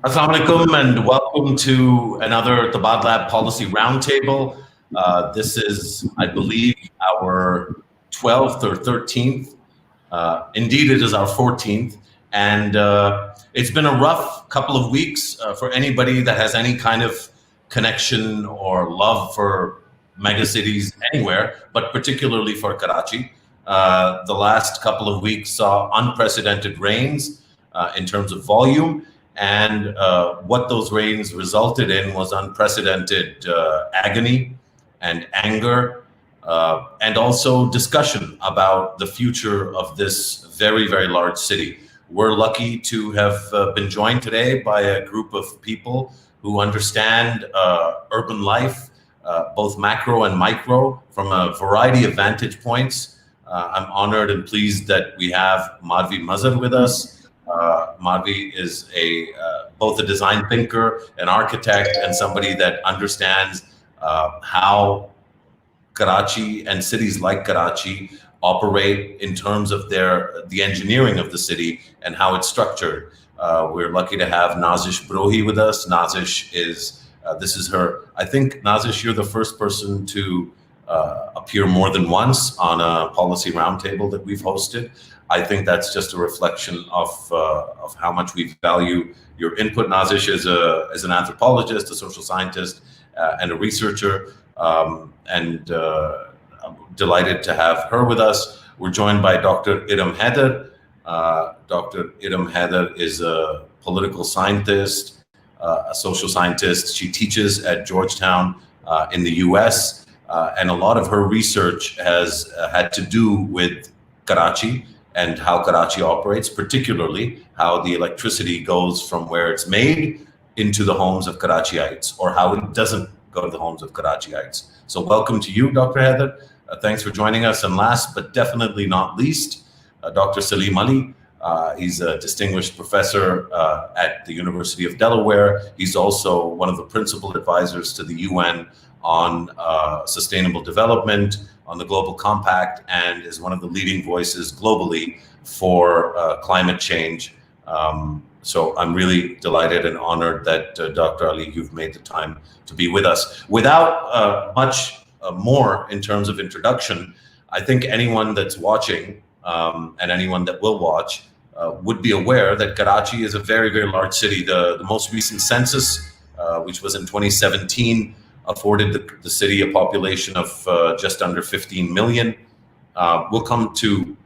Assalamu alaikum and welcome to another Tabadlab Policy Roundtable. This is, I believe, our 12th or 13th. Indeed, it is our 14th. And it's been a rough couple of weeks for anybody that has any kind of connection or love for megacities anywhere, but particularly for Karachi. The last couple of weeks saw unprecedented rains in terms of volume. And what those rains resulted in was unprecedented agony and anger, and also discussion about the future of this very, very large city. We're lucky to have been joined today by a group of people who understand urban life, both macro and micro, from a variety of vantage points. I'm honored and pleased that we have Madhvi Mazhar with us. Madhvi is both a design thinker, an architect, and somebody that understands how Karachi and cities like Karachi operate in terms of the engineering of the city and how it's structured. We're lucky to have Nazish Brohi with us. Nazish is, this is her, I think, Nazish, you're the first person to appear more than once on a policy roundtable that we've hosted. I think that's just a reflection of how much we value your input. Nazish is an anthropologist, a social scientist, and a researcher, and I'm delighted to have her with us. We're joined by Dr. Erum Haider. Dr. Erum Haider is a political scientist, a social scientist. She teaches at Georgetown in the US, and a lot of her research has had to do with Karachi and how Karachi operates, particularly how the electricity goes from where it's made into the homes of Karachiites, or how it doesn't go to the homes of Karachiites. So welcome to you, Dr. Haider. Thanks for joining us. And last but definitely not least, Dr. Saleem Ali. He's a distinguished professor at the University of Delaware. He's also one of the principal advisors to the UN on sustainable development, on the Global Compact, and is one of the leading voices globally for climate change. So I'm really delighted and honored that Dr. Ali, you've made the time to be with us. Without much more in terms of introduction, I think anyone that's watching and anyone that will watch would be aware that Karachi is a very, very large city. The most recent census, which was in 2017, afforded the city a population of just under 15 million. We'll come to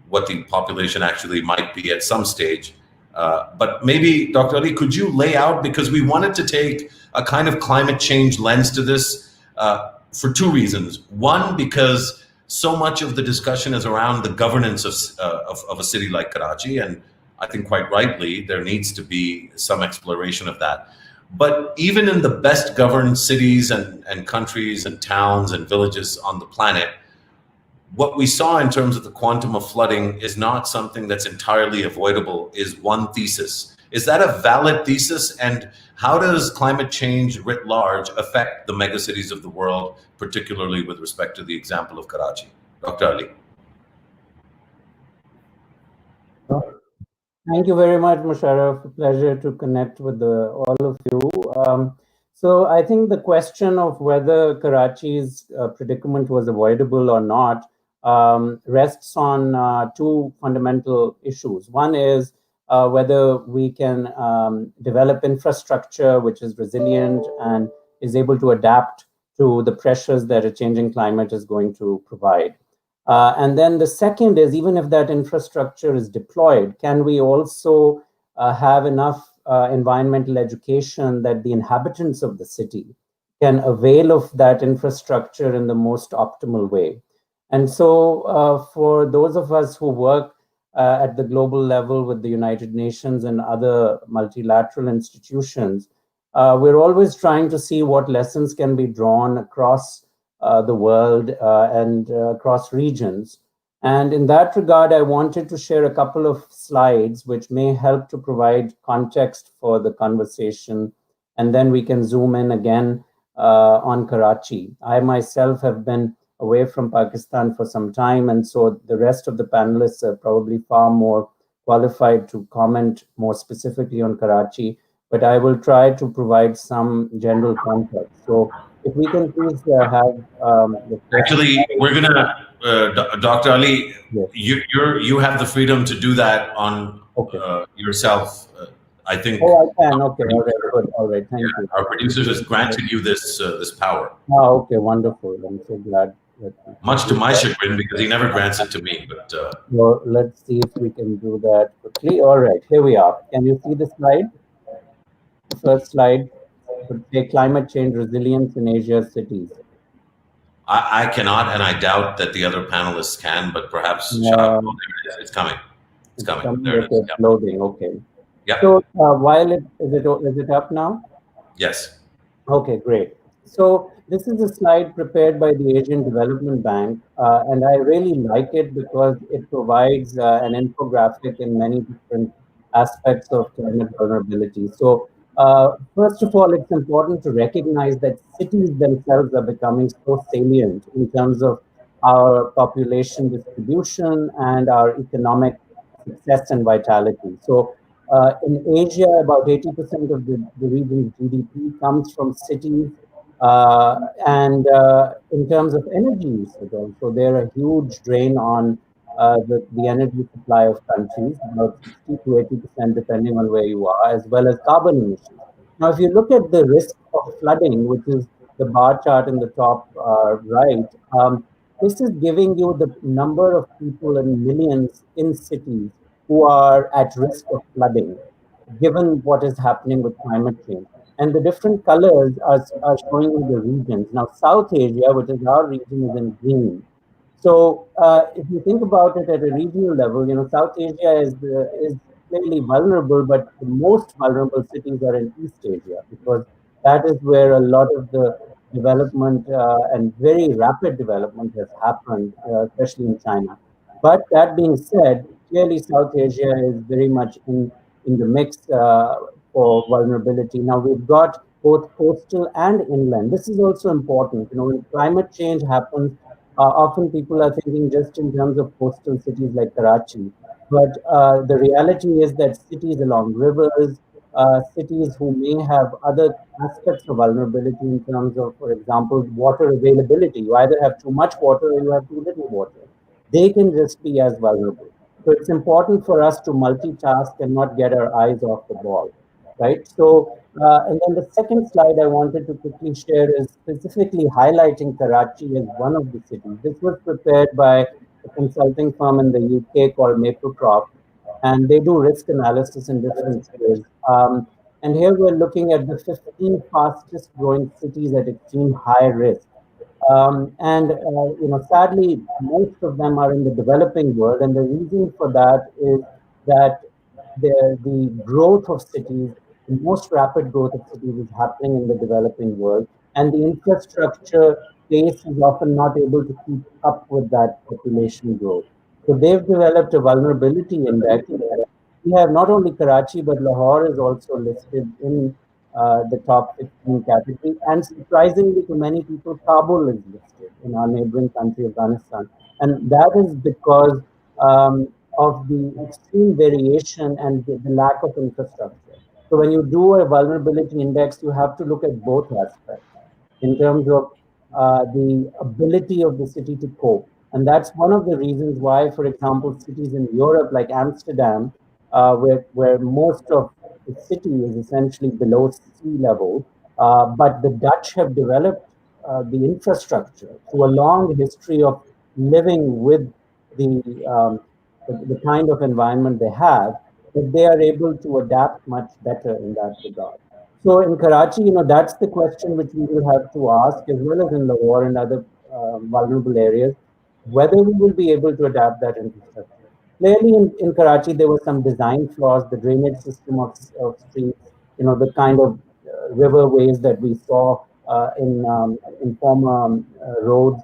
what the population actually might be at some stage. But maybe, Dr. Ali, could you lay out, because we wanted to take a kind of climate change lens to this for two reasons. One, because so much of the discussion is around the governance of a city like Karachi, and I think quite rightly, there needs to be some exploration of that. But even in the best governed cities and countries and towns and villages on the planet, what we saw in terms of the quantum of flooding is not something that's entirely avoidable, is one thesis. Is that a valid thesis? And how does climate change writ large affect the megacities of the world, particularly with respect to the example of Karachi? Dr. Ali. Thank you very much, Musharraf. A pleasure to connect with all of you. So I think the question of whether Karachi's predicament was avoidable or not rests on two fundamental issues. One is whether we can develop infrastructure which is resilient and is able to adapt to the pressures that a changing climate is going to provide. And then the second is, even if that infrastructure is deployed, can we also have enough environmental education that the inhabitants of the city can avail of that infrastructure in the most optimal way? And so for those of us who work at the global level with the United Nations and other multilateral institutions, we're always trying to see what lessons can be drawn across the world and across regions. And in that regard, I wanted to share a couple of slides which may help to provide context for the conversation. And then we can zoom in again on Karachi. I myself have been away from Pakistan for some time, and so the rest of the panelists are probably far more qualified to comment more specifically on Karachi. but I will try to provide some general context. So if we can please have the first Actually, slide. we're gonna, Dr. Ali, Yes. you have the freedom to do that on Okay. yourself. I think Oh, I can. our Okay. All right. Good. All right. Thank you. our producer has granted you this power, Ah, okay. Wonderful. I'm so glad that we can much to do my that. chagrin because he never grants it to me. But So let's see if we can do that quickly. All right. Here we are. Can you see the slide? The first slide would say climate change resilience in Asia's cities. I cannot, and I doubt that the other panelists can. But perhaps Shah, Uh, oh, there it is. It's coming. It's it's coming. coming. There it is. Okay. It's loading. Okay. Yep. So while is it up now? Yes. Okay, great. So this is a slide prepared by the Asian Development Bank, and I really like it because it provides an infographic in many different aspects of climate vulnerability. So first of all, it's important to recognize that cities themselves are becoming so salient in terms of our population distribution and our economic success and vitality. So in Asia, about 80% of the region's GDP comes from cities. And in terms of energy usage, also, they're a huge drain on the energy supply of countries, about 60 to 80%, depending on where you are, as well as carbon emissions. Now, if you look at the risk of flooding, which is the bar chart in the top right, this is giving you the number of people in millions in cities who are at risk of flooding, given what is happening with climate change. And the different colors are showing you the regions. Now, South Asia, which is our region, is in green. So, if you think about it at a regional level, South Asia is clearly vulnerable, but the most vulnerable cities are in East Asia because that is where a lot of the development and very rapid development has happened, especially in China. But that being said, clearly South Asia is very much in the mix for vulnerability. Now we've got both coastal and inland. This is also important. When climate change happens, often people are thinking just in terms of coastal cities like Karachi. But the reality is that cities along rivers, cities who may have other aspects of vulnerability in terms of, for example, water availability. You either have too much water or you have too little water. They can just be as vulnerable. So it's important for us to multitask and not get our eyes off the ball, right? So, and then the second slide I wanted to quickly share is specifically highlighting Karachi as one of the cities. This was prepared by a consulting firm in the UK called Maplecroft, and they do risk analysis in different ways. And here we're looking at the 15 fastest growing cities at extreme high risk. Sadly, most of them are in the developing world, and the reason for that is that the growth of cities, the most rapid growth of cities, is happening in the developing world, and the infrastructure base is often not able to keep up with that population growth. So they've developed a vulnerability index. We have not only Karachi, but Lahore is also listed in the top 15 category. And surprisingly to many people, Kabul is listed in our neighboring country, Afghanistan. And that is because of the extreme variation and the lack of infrastructure. So when you do a vulnerability index, you have to look at both aspects in terms of the ability of the city to cope. And that's one of the reasons why, for example, cities in Europe like Amsterdam, where most of the city is essentially below sea level, but the Dutch have developed the infrastructure through a long history of living with the, um, the kind of environment they have, that they are able to adapt much better in that regard. So in Karachi, that's the question which we will have to ask, as well as in Lahore and other vulnerable areas, whether we will be able to adapt that infrastructure. Clearly, in Karachi, there were some design flaws, the drainage system of streets, the kind of riverways that we saw in former roads.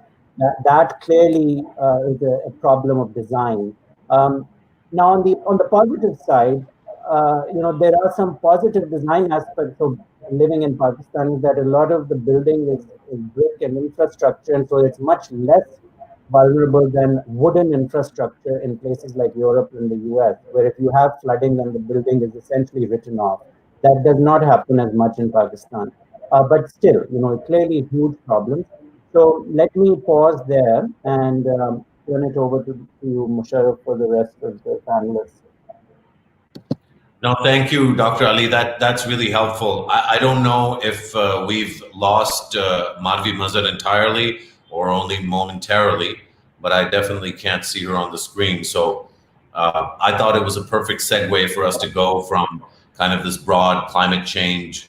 That clearly is a problem of design. Now, on the positive side, there are some positive design aspects of living in Pakistan. Is that a lot of the building is brick and infrastructure, and so it's much less vulnerable than wooden infrastructure in places like Europe and the US, where if you have flooding, then the building is essentially written off. That does not happen as much in Pakistan. But still, clearly huge problems. So let me pause there and turn it over to you, Musharraf, for the rest of the panelists. No, thank you, Dr. Ali. That's really helpful. I don't know if we've lost Madhvi Mazhar entirely or only momentarily, but I definitely can't see her on the screen. So I thought it was a perfect segue for us to go from kind of this broad climate change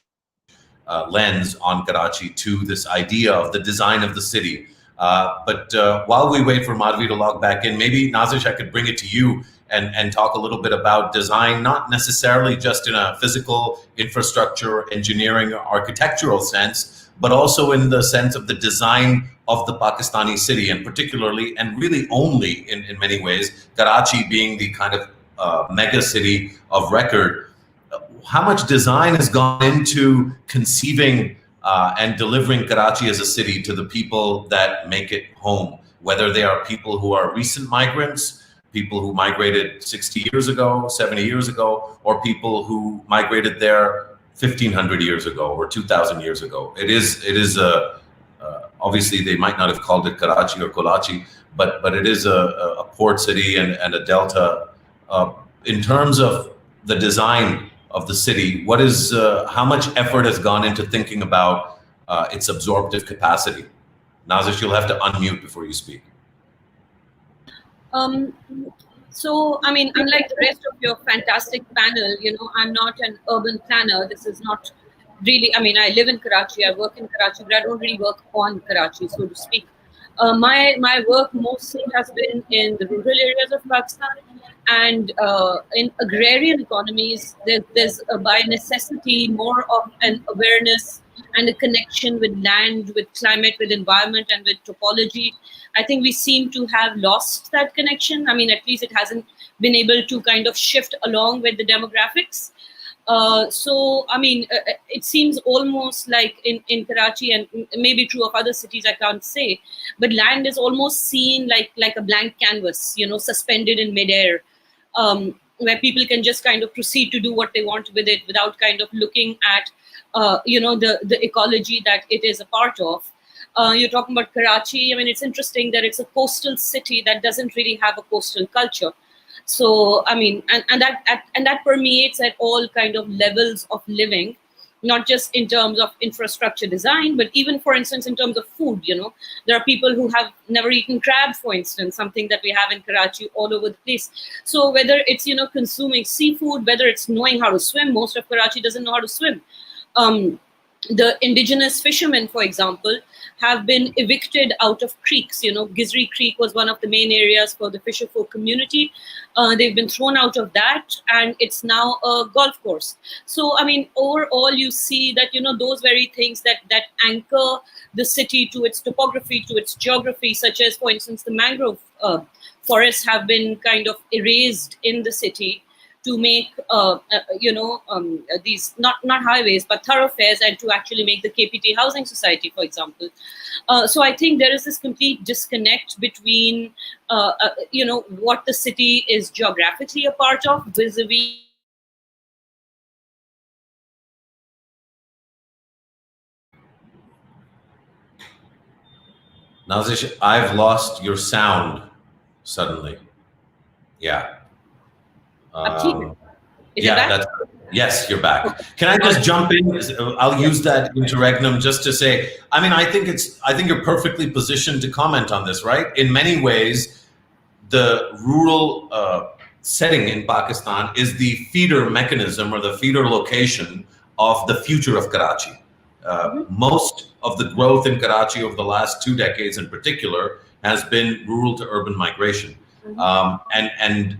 lens on Karachi to this idea of the design of the city. But while we wait for Madhvi to log back in, maybe Nazish, I could bring it to you and talk a little bit about design, not necessarily just in a physical infrastructure, engineering, or architectural sense, but also in the sense of the design of the Pakistani city, and particularly, and really only in many ways, Karachi being the kind of mega city of record. How much design has gone into conceiving and delivering Karachi as a city to the people that make it home, whether they are people who are recent migrants, people who migrated 60 years ago, 70 years ago, or people who migrated there 1,500 years ago or 2,000 years ago. It is obviously they might not have called it Karachi or Kolachi, but it is a port city and a delta. In terms of the design of the city, what is how much effort has gone into thinking about its absorptive capacity? Nazish, you'll have to unmute before you speak. So, I mean, unlike the rest of your fantastic panel, I'm not an urban planner. This is not really, I mean, I live in Karachi, I work in Karachi, but I don't really work on Karachi, so to speak. My work mostly has been in the rural areas of Pakistan, and in agrarian economies, there's by necessity more of an awareness and a connection with land, with climate, with environment, and with topology. I think we seem to have lost that connection. I mean, at least it hasn't been able to kind of shift along with the demographics. So, I mean, it seems almost like in Karachi, and maybe true of other cities, I can't say, but land is almost seen like a blank canvas, suspended in midair, where people can just kind of proceed to do what they want with it without kind of looking at, the ecology that it is a part of. You're talking about Karachi. I mean, it's interesting that it's a coastal city that doesn't really have a coastal culture. So, I mean, and that permeates at all kind of levels of living, not just in terms of infrastructure design, but even, for instance, in terms of food. There are people who have never eaten crab, for instance, something that we have in Karachi all over the place. So whether it's, consuming seafood, whether it's knowing how to swim, most of Karachi doesn't know how to swim. The indigenous fishermen, for example, have been evicted out of creeks. Gizri Creek was one of the main areas for the fisherfolk community. They've been thrown out of that, and it's now a golf course. So, I mean, overall, you see that, those very things that anchor the city to its topography, to its geography, such as, for instance, the mangrove forests have been kind of erased in the city to make, these not highways, but thoroughfares, and to actually make the KPT housing society, for example. So I think there is this complete disconnect between, what the city is geographically a part of vis-a-vis. Nazish, I've lost your sound suddenly. Yeah. Yes, you're back. Can I just jump in? I'll use that interregnum just to say, I mean, I think you're perfectly positioned to comment on this, right? In many ways, the rural setting in Pakistan is the feeder mechanism or the feeder location of the future of Karachi. Most of the growth in Karachi over the last 2 decades in particular has been rural to urban migration. And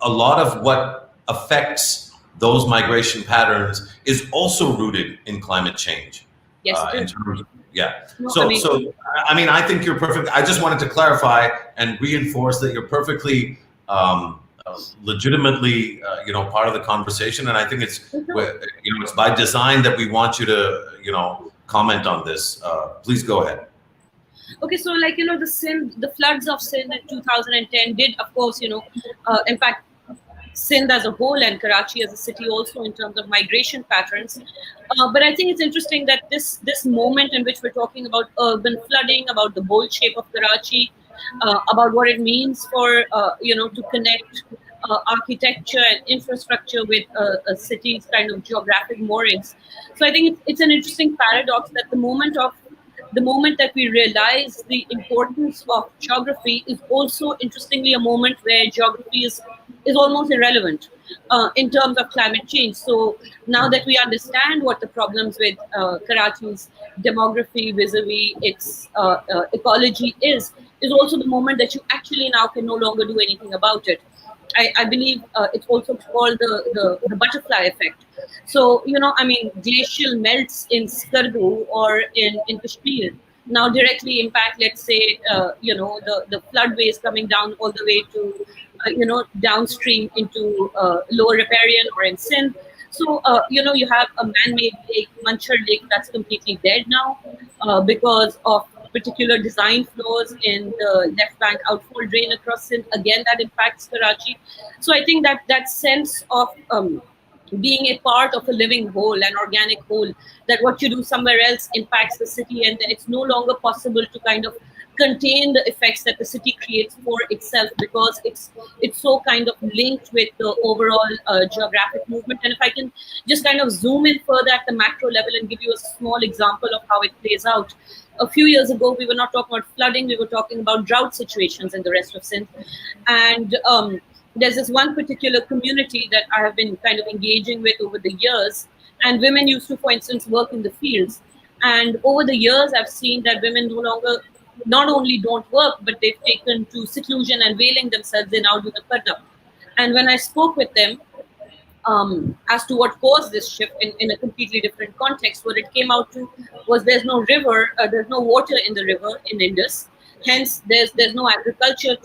a lot of what affects those migration patterns is also rooted in climate change. Yes. I mean, I think you're perfect. I just wanted to clarify and reinforce that you're perfectly legitimately, part of the conversation. And I think it's, it's by design that we want you to, comment on this. Please go ahead. Okay, so the floods of Sindh in 2010 did, of course, impact Sindh as a whole and Karachi as a city also in terms of migration patterns. But I think it's interesting that this moment in which we're talking about urban flooding, about the bowl shape of Karachi, about what it means for to connect architecture and infrastructure with a city's kind of geographic moorings. So I think it's an interesting paradox that the moment that we realize the importance of geography is also interestingly a moment where geography is almost irrelevant in terms of climate change. So now that we understand what the problems with Karachi's demography vis-a-vis its ecology is also the moment that you actually now can no longer do anything about it. I believe it's also called the butterfly effect. So, glacial melts in Skardu or in Kashmir now directly impact, let's say, the floodways coming down all the way to, downstream into lower riparian or in Sindh. So, you have a man-made lake, Manchar Lake, that's completely dead now because of particular design flaws in the left bank outfall drain across Sindh. Again, that impacts Karachi. So I think that sense of being a part of a living whole, an organic whole, that what you do somewhere else impacts the city, and then it's no longer possible to kind of contain the effects that the city creates for itself because it's so kind of linked with the overall geographic movement. And if I can just kind of zoom in further at the macro level and give you a small example of how it plays out. A few years ago, we were not talking about flooding, we were talking about drought situations in the rest of Sindh. And there's this one particular community that I have been kind of engaging with over the years. And women used to, for instance, work in the fields. And over the years, I've seen that women no longer, not only don't work, but they've taken to seclusion and veiling themselves. They now do the parda. And when I spoke with them as to what caused this shift in a completely different context, what it came out to was there's no river, there's no water in the river in Indus. Hence, there's no agriculture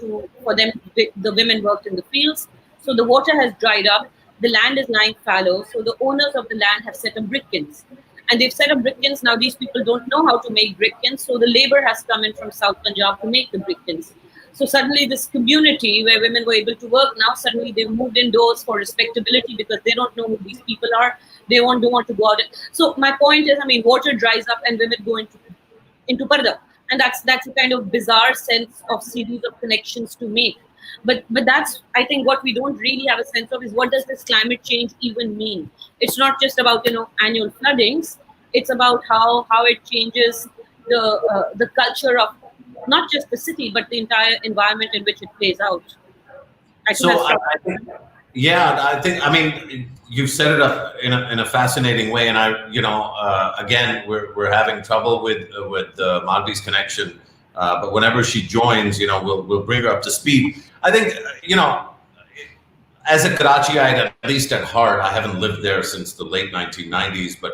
for them. The women worked in the fields. So the water has dried up. The land is lying fallow. So the owners of the land have set up brick kilns. And they've set up brick kilns. Now these people don't know how to make brick kilns. So the labor has come in from South Punjab to make the brick kilns. So suddenly this community where women were able to work, now suddenly they've moved indoors for respectability because they don't know who these people are. They don't want to go out. So my point is, water dries up and women go into parda. And that's a kind of bizarre sense of series of connections to make. But that's, I think, what we don't really have a sense of is what does this climate change even mean? It's not just about, annual floodings. It's about how it changes the culture of not just the city, but the entire environment in which it plays out. I think you set it up in a fascinating way, and again, we're having trouble with Madhvi's connection, but whenever she joins, we'll bring her up to speed. I think as a Karachiite, at least at heart, I haven't lived there since the late 1990s, but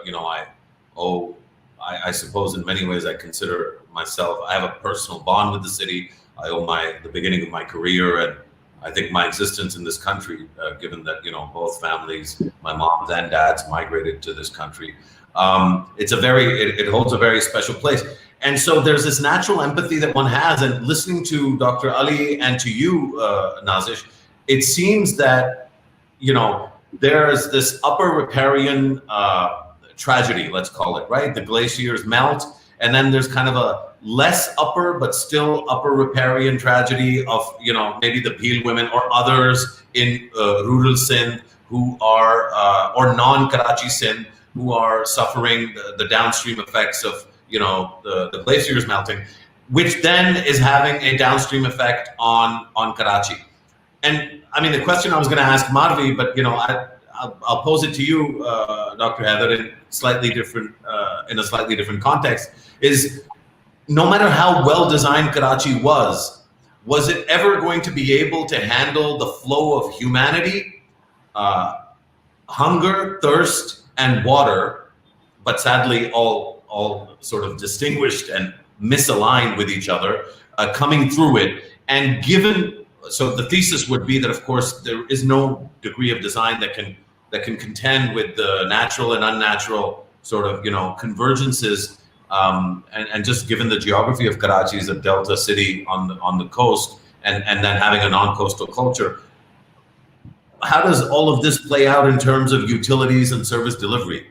I suppose in many ways I consider myself, I have a personal bond with the city. I owe the beginning of my career and I think my existence in this country, given that, both families, my moms and dads migrated to this country. It holds a very special place. And so there's this natural empathy that one has, and listening to Dr. Ali and to you, Nazish, it seems that, there's this upper riparian tragedy, let's call it, right? The glaciers melt, and then there's kind of a less upper, but still upper riparian tragedy of, maybe the Bhil women or others in rural Sindh who are, or non-Karachi Sindh, who are suffering the downstream effects of, the glaciers melting, which then is having a downstream effect on Karachi. And the question I was going to ask Madhvi, but, I'll pose it to you, Dr. Haider, in a slightly different context, is no matter how well designed Karachi was it ever going to be able to handle the flow of humanity, hunger, thirst, and water, but sadly all sort of distinguished and misaligned with each other, coming through it? And so the thesis would be that, of course, there is no degree of design that can contend with the natural and unnatural sort of, convergences. And just given the geography of Karachi as a delta city on the coast, and then having a non-coastal culture, how does all of this play out in terms of utilities and service delivery,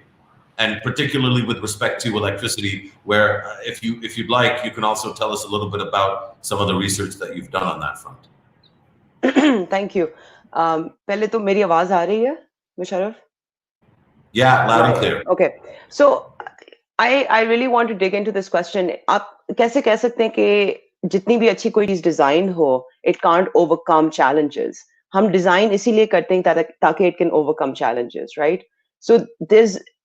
and particularly with respect to electricity, where if you'd like, you can also tell us a little bit about some of the research that you've done on that front. Thank you. पहले तो मेरी आवाज आ रही है, Musharraf? Yeah, loud and clear. Okay. So I really want to dig into this question. आप कैसे कह सकते हैं कि जितनी भी अच्छी कोई चीज डिजाइन हो, it can't overcome challenges. हम डिजाइन इसीलिए करते हैं ताकि it can overcome challenges, right? So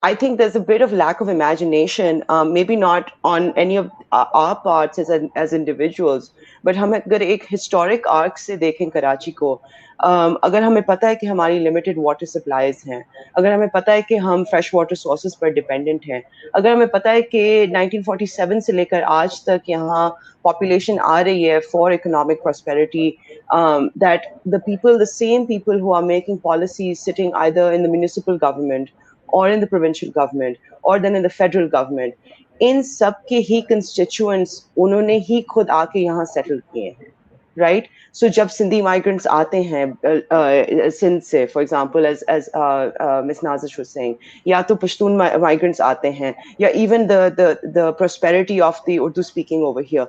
I think there's a bit of lack of imagination, maybe not on any of our parts as individuals, but हम अगर एक historic arc से देखें कराची को, अगर हमें पता है कि हमारी limited water supplies हैं, अगर हमें पता है कि हम fresh water sources पर dependent हैं, अगर हमें पता है कि 1947 से लेकर आज तक यहाँ population आ रही है for economic prosperity, that the same people who are making policies sitting either in the municipal government or in the provincial government or then in the federal government, इन सब के ही constituents उन्होंने ही खुद आके यहाँ settle किए हैं, right? So जब Sindhi migrants आते हैं Sindh से, for example, as Miss Nazish was saying, या तो Pashtun migrants आते हैं, या even the prosperity of the Urdu speaking over here,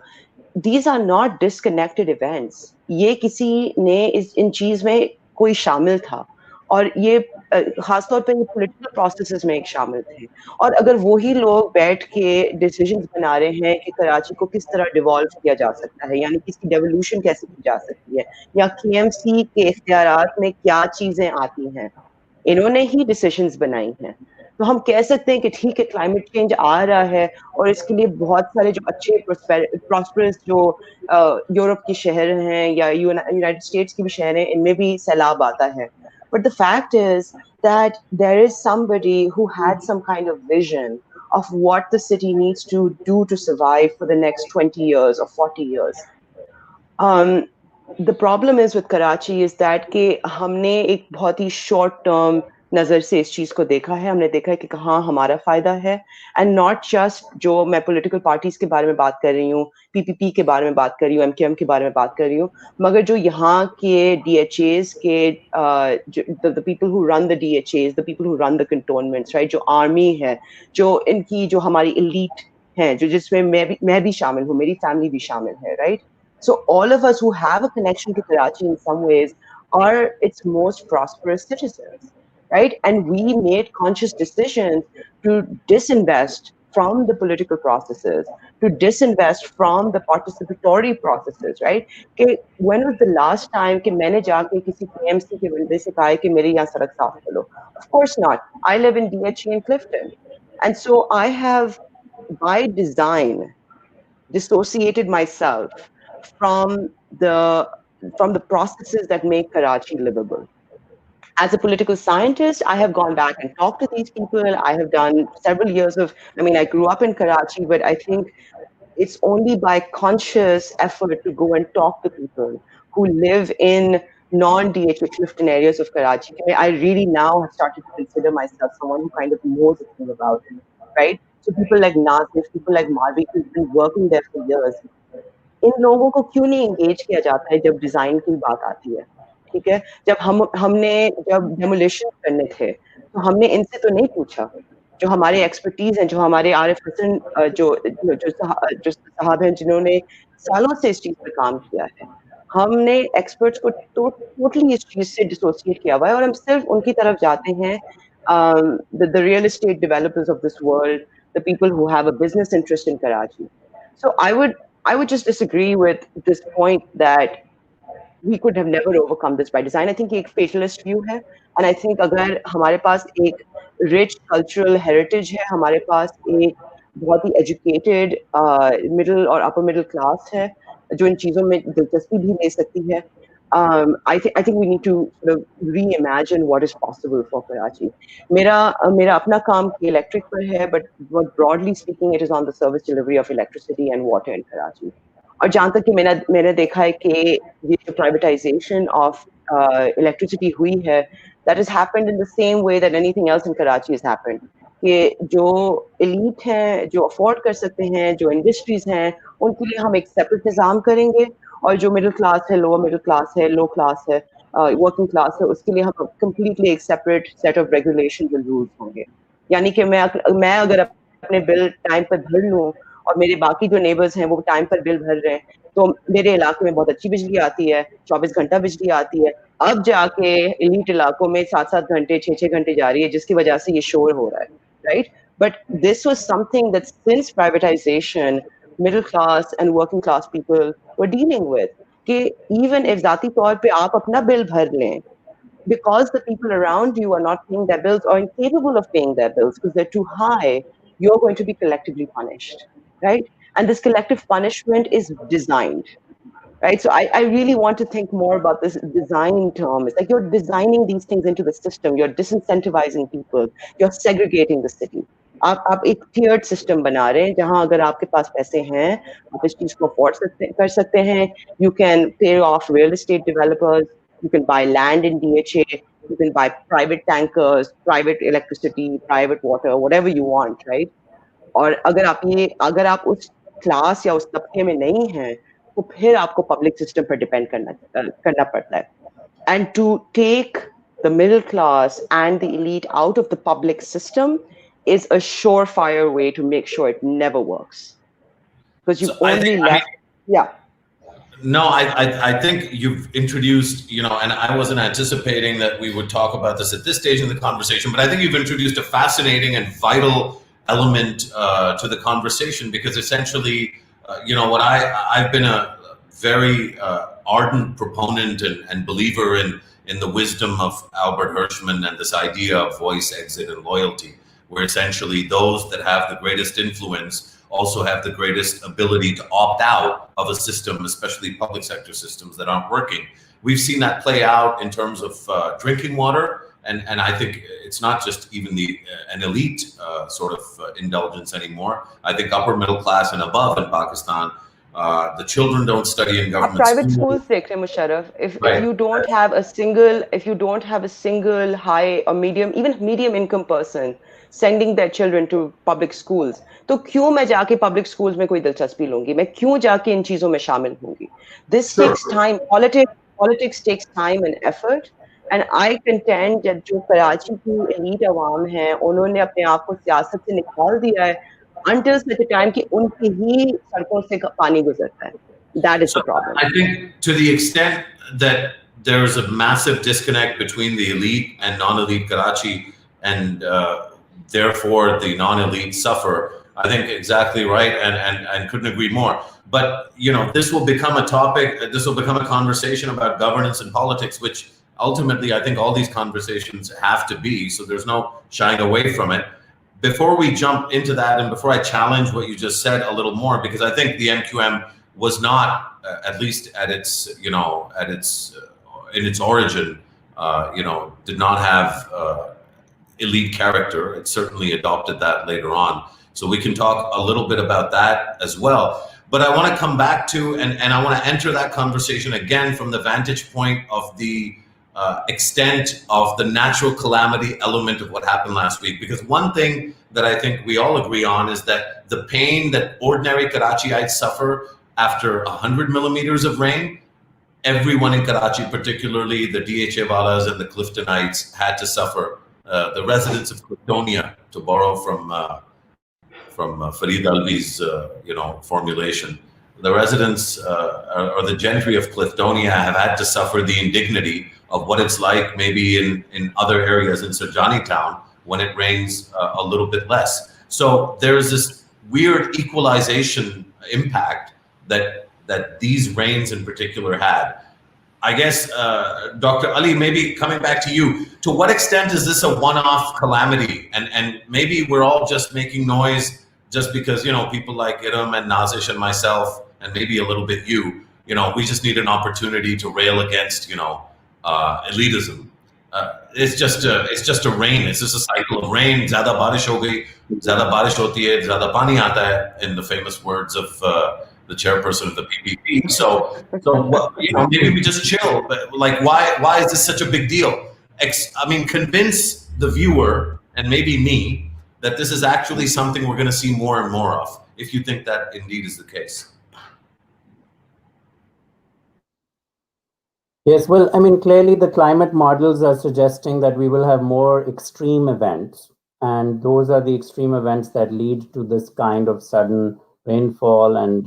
these are not disconnected events. ये किसी ने इन चीज में कोई शामिल था, और ये खासतौर पे ये पॉलिटिकल प्रोसेसेस में एक शामिल थे, और अगर वही लोग बैठ के डिसीजंस बना रहे हैं कि कराची को किस तरह डिवॉल्व किया जा सकता है, यानी किसकी डेवोल्यूशन कैसे की जा सकती है, या केएमसी के इख्तियारात में क्या चीजें आती हैं, इन्होंने ही डिसीजंस बनाई हैं, तो हम कह सकते हैं कि ठीक है क्लाइमेट चेंज आ रहा है और इसके लिए बहुत सारे जो अच्छे प्रॉस्परस जो यूरोप के शहर हैं या यूनाइटेड स्टेट्स के भी शहर हैं, इनमें भी सैलाब आता है. But the fact is that there is somebody who had some kind of vision of what the city needs to do to survive for the next 20 years or 40 years. The problem is with Karachi is that कि हमने एक बहुत ही short term नजर से इस चीज को देखा है, हमने देखा है कि कहाँ हमारा फायदा है, एंड नॉट जस्ट जो मैं पॉलिटिकल पार्टीज के बारे में बात कर रही हूँ, पीपीपी के बारे में बात कर रही हूँ, एमकेएम के बारे में बात कर रही हूँ, मगर जो यहाँ के डीएचएस के the people who run the DHS, the people who run the cantonments, right, जो आर्मी है, जो इनकी जो हमारी एलीट है, जो जिसमें मैं भी शामिल हूँ, मेरी फैमिली भी शामिल है, right. So all of us who have a connection to Karachi in some ways are its most prosperous citizens, right? And we made conscious decisions to disinvest from the political processes, to disinvest from the participatory processes, right? कि when was the last time कि मैंने जाके किसी PMC के बंदे से कहा कि मेरे यहाँ सड़क साफ करो? Of course not. I live in DHE in Clifton, and so I have, by design, dissociated myself from the processes that make Karachi livable. As a political scientist, I have gone back and talked to these people. I have done several years of, I grew up in Karachi, but I think it's only by conscious effort to go and talk to people who live in non-DHA Clifton areas of Karachi. I really now have started to consider myself someone who kind of knows a thing about it, right? So people like Nazish, people like Marvi, who've been working there for years, इन लोगों को क्यों नहीं engage किया जाता है जब design की बात आती है, ठीक है? जब हमने जब डेमोलिशन करने थे तो हमने इनसे तो नहीं पूछा, जो हमारे एक्सपर्टीज हैं, जो हमारे आरिफ हसन जो साहब हैं जिन्होंने सालों से इस चीज पर काम किया है, हमने एक्सपर्ट्स को टोटली इस चीज से डिसोसिएट किया हुआ है और हम सिर्फ उनकी तरफ जाते हैं, the real estate developers of this world, the people who have a business interest in Karachi. So I would just disagree with this point that we could have never overcome this by design. I think एक fatalist view है, and I think अगर हमारे पास एक rich cultural heritage है, हमारे पास एक बहुत ही educated middle और upper middle class है जो इन चीजों में दिलचस्पी भी ले सकती है, I think we need to sort of reimagine what is possible for Karachi. मेरा अपना काम electric पर है, but broadly speaking, it is on the service delivery of electricity and water in Karachi. और जहाँ तक कि मैंने देखा है कि ये जो privatization of electricity हुई है, that has happened in the same way that anything else in Karachi has happened. कि जो elite हैं, जो afford कर सकते हैं, जो industries हैं, उनके लिए हम एक separate निज़ाम करेंगे, और जो मिडिल क्लास है, लोअर मिडिल क्लास है, लो क्लास है, वर्किंग क्लास है, उसके लिए हम completely एक separate set of regulations and rules होंगे. यानी कि मैं अगर अपने बिल टाइम पर भर लूँ और मेरे बाकी जो नेबर्स हैं वो टाइम पर बिल भर रहे हैं, तो मेरे इलाके में बहुत अच्छी बिजली आती है, 24 घंटा बिजली आती है. अब जाके एलीट इलाकों में 7-7 घंटे, 6-6 घंटे जा रही है, जिसकी वजह से ये शोर हो रहा है, right? But this was something that since privatization, middle class and working class people were dealing with. कि even if ذاती तौर पे आप अपना बिल भर लें, because the people around you are not paying their bills or incapable of paying their bills because they're too high, you're going to be collectively punished, right? And this collective punishment is designed, right? So I really want to think more about this design term. It's like you're designing these things into the system. You're disincentivizing people. You're segregating the city. आप एक tiered system बना रहे हैं जहां अगर आपके पास पैसे हैं आप इस चीज को afford कर सकते हैं. You can pay off real estate developers. You can buy land in DHA. You can buy private tankers, private electricity, private water, whatever you want, right? और अगर आप उस क्लास या उस तबके में नहीं हैं तो फिर आपको पब्लिक सिस्टम पर डिपेंड करना पड़ता है. And to take the middle class and the elite out of the public system is a surefire way to make sure it never works. Because you've only left. Yeah. No, I think you've introduced, and I wasn't anticipating that we would talk about this at this stage in the conversation, but I think you've introduced a fascinating and vital element to the conversation, because essentially, what I've been a very ardent proponent and believer in the wisdom of Albert Hirschman and this idea of voice, exit, and loyalty, where essentially those that have the greatest influence also have the greatest ability to opt out of a system, especially public sector systems that aren't working. We've seen that play out in terms of drinking water, and I think it's not just even an elite sort of indulgence anymore. I think upper middle class and above in Pakistan, the children don't study in government private schools. Musharraf, if you don't have a single high or medium income person sending their children to public schools, तो क्यों मैं जाके public schools में कोई दिलचस्पी लूंगी? मैं क्यों जाके इन चीजों में शामिल होंगी? This takes time. Politics takes time and effort. And I contend that जो कराची की elite अवाम है, उन्होंने अपने आप को सियासत से निकाल दिया है until such a time कि उनकी ही सड़कों से पानी गुजरता है. That is the problem. I think to the extent that there's a massive disconnect between the elite and non-elite Karachi, and therefore the non-elite suffer, I think exactly right, and couldn't agree more. But this will become a topic. This will become a conversation about governance and politics, which ultimately I think all these conversations have to be. So there's no shying away from it. Before we jump into that, and before I challenge what you just said a little more, because I think the MQM was not, at least at its, in its origin, did not have elite character. It certainly adopted that later on. So we can talk a little bit about that as well. But I want to come back to, and I want to enter that conversation again from the vantage point of the extent of the natural calamity element of what happened last week. Because one thing that I think we all agree on is that the pain that ordinary Karachiites suffer after 100 millimeters of rain, everyone in Karachi, particularly the DHA Walas and the Cliftonites, had to suffer. The residents of Cliftonia, to borrow from Farid Alvi's formulation, the residents or the gentry of Cliftonia have had to suffer the indignity of what it's like maybe in other areas in Sarjani town when it rains a little bit less. So there's this weird equalization impact that these rains in particular had. I guess, Dr. Ali, maybe coming back to you, to what extent is this a one-off calamity? And maybe we're all just making noise just because, people like Erum and Nazish and myself, and maybe a little bit you, we just need an opportunity to rail against, elitism. It's just a rain. It's just a cycle of rain. Zyada barish ho gayi, zyada barish hoti hai, zyada pani aata hai, in the famous words of the chairperson of the PPP. So maybe we just chill. But why is this such a big deal? Convince the viewer and maybe me that this is actually something we're going to see more and more of, if you think that indeed is the case. Yes, well, I mean, clearly the climate models are suggesting that we will have more extreme events. And those are the extreme events that lead to this kind of sudden rainfall. And,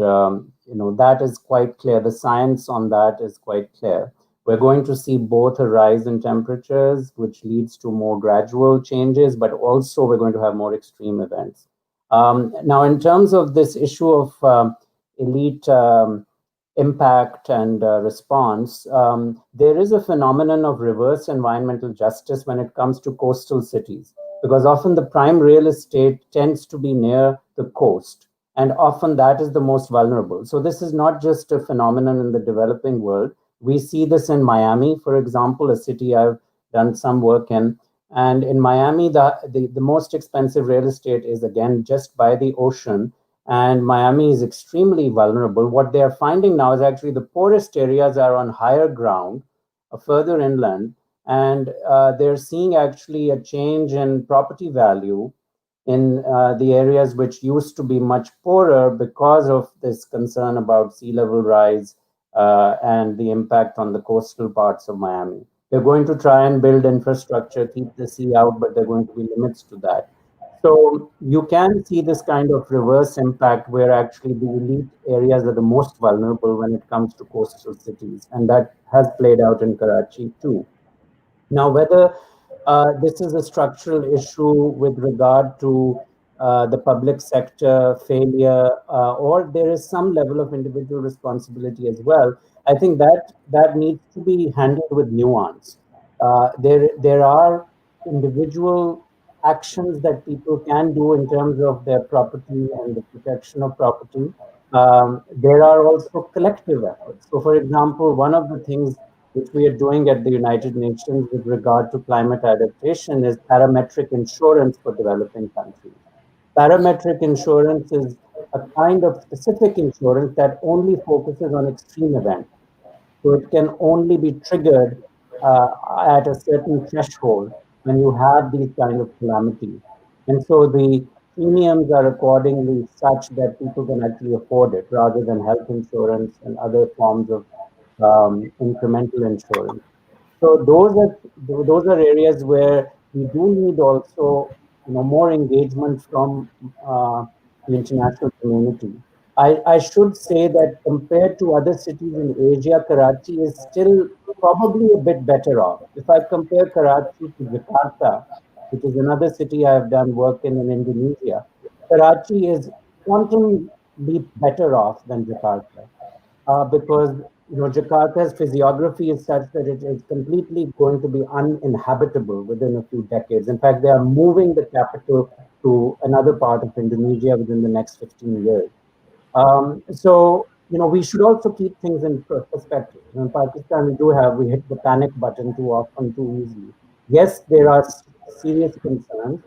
that is quite clear. The science on that is quite clear. We're going to see both a rise in temperatures, which leads to more gradual changes, but also we're going to have more extreme events. Now, in terms of this issue of elite impact and response, there is a phenomenon of reverse environmental justice when it comes to coastal cities, because often the prime real estate tends to be near the coast, and often that is the most vulnerable. So this is not just a phenomenon in the developing world. We see this in Miami, for example, a city I've done some work in. And in Miami, the most expensive real estate is, again, just by the ocean, and Miami is extremely vulnerable. What they are finding now is actually the poorest areas are on higher ground, further inland, and they're seeing actually a change in property value in the areas which used to be much poorer because of this concern about sea level rise and the impact on the coastal parts of Miami. They're going to try and build infrastructure, keep the sea out, but there are going to be limits to that. So you can see this kind of reverse impact where actually the elite areas are the most vulnerable when it comes to coastal cities. And that has played out in Karachi too. Now, whether this is a structural issue with regard to the public sector failure, or there is some level of individual responsibility as well, I think that needs to be handled with nuance. There are individual actions that people can do in terms of their property and the protection of property. There are also collective efforts. So, for example, one of the things which we are doing at the United Nations with regard to climate adaptation is parametric insurance for developing countries. Parametric insurance is a kind of specific insurance that only focuses on extreme events. So it can only be triggered at a certain threshold when you have these kind of calamities. And so the premiums are accordingly such that people can actually afford it rather than health insurance and other forms of incremental insurance. So those are areas where we do need also more engagement from the international community. I should say that compared to other cities in Asia, Karachi is still probably a bit better off. If I compare Karachi to Jakarta, which is another city I have done work in Indonesia, Karachi is quantum leap better off than Jakarta because Jakarta's physiography is such that it is completely going to be uninhabitable within a few decades. In fact, they are moving the capital to another part of Indonesia within the next 15 years. So we should also keep things in perspective. In Pakistan, we hit the panic button too often, too easily. Yes, there are serious concerns,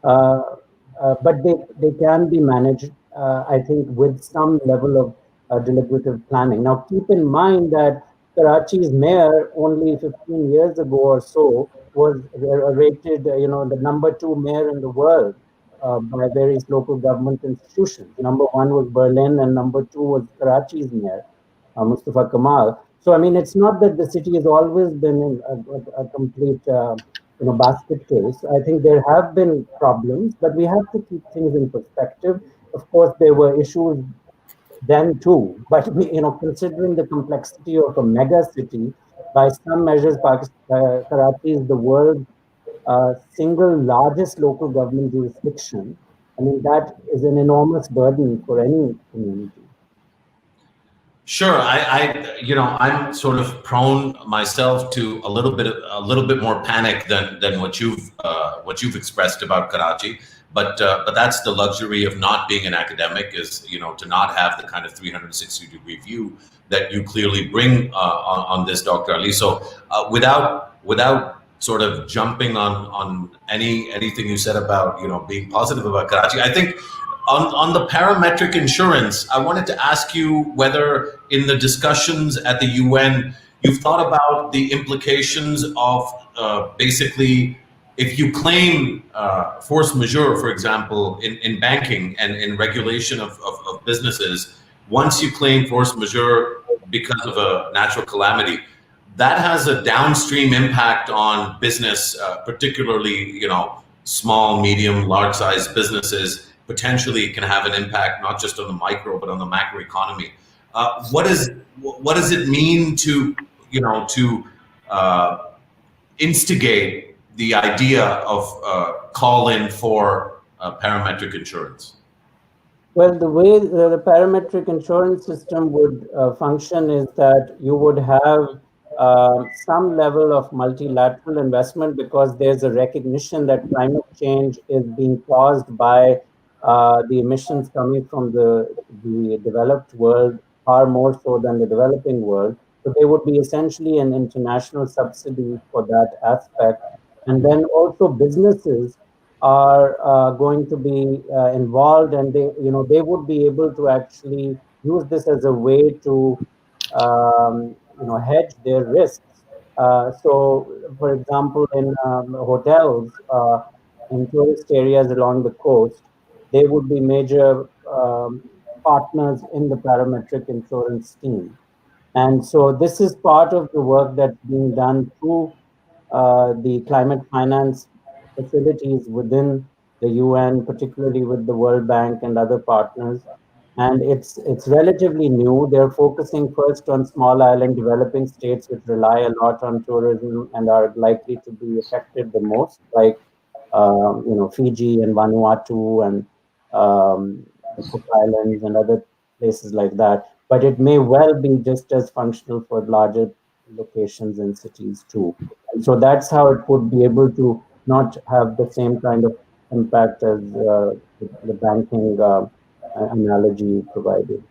but they can be managed, I think, with some level of deliberative planning. Now, keep in mind that Karachi's mayor only 15 years ago or so was rated, the #2 mayor in the world by various local government institutions. #1 was Berlin, and #2 was Karachi's mayor, Mustafa Kamal. So, I mean, it's not that the city has always been in a complete basket case. I think there have been problems, but we have to keep things in perspective. Of course, there were issues then too, but considering the complexity of a mega city, by some measures, Karachi is the world's single largest local government jurisdiction. I mean, that is an enormous burden for any community. Sure, I'm sort of prone myself to a little bit more panic than what you've expressed about Karachi. But that's the luxury of not being an academic, is to not have the kind of 360-degree view that you clearly bring on this, Dr. Ali. So without sort of jumping on anything you said about being positive about Karachi, I think on the parametric insurance, I wanted to ask you whether in the discussions at the UN you've thought about the implications of basically, if you claim force majeure, for example, in banking and in regulation of businesses, once you claim force majeure because of a natural calamity, that has a downstream impact on business, particularly, small, medium, large-sized businesses. Potentially can have an impact not just on the micro but on the macro economy. What does it mean to instigate the idea of call in for parametric insurance? Well, the way the parametric insurance system would function is that you would have some level of multilateral investment, because there's a recognition that climate change is being caused by the emissions coming from the developed world far more so than the developing world. So there would be essentially an international subsidy for that aspect. And then also businesses are going to be involved, and they would be able to actually use this as a way to hedge their risks. So, for example, in hotels, in tourist areas along the coast, they would be major partners in the parametric insurance scheme. And so this is part of the work that's being done through the climate finance facilities within the UN, particularly with the World Bank and other partners. And it's relatively new. They're focusing first on small island developing states, which rely a lot on tourism and are likely to be affected the most, like Fiji and Vanuatu and the Cook Islands and other places like that. But it may well be just as functional for larger locations and cities too. And so that's how it would be able to not have the same kind of impact as the banking analogy provided.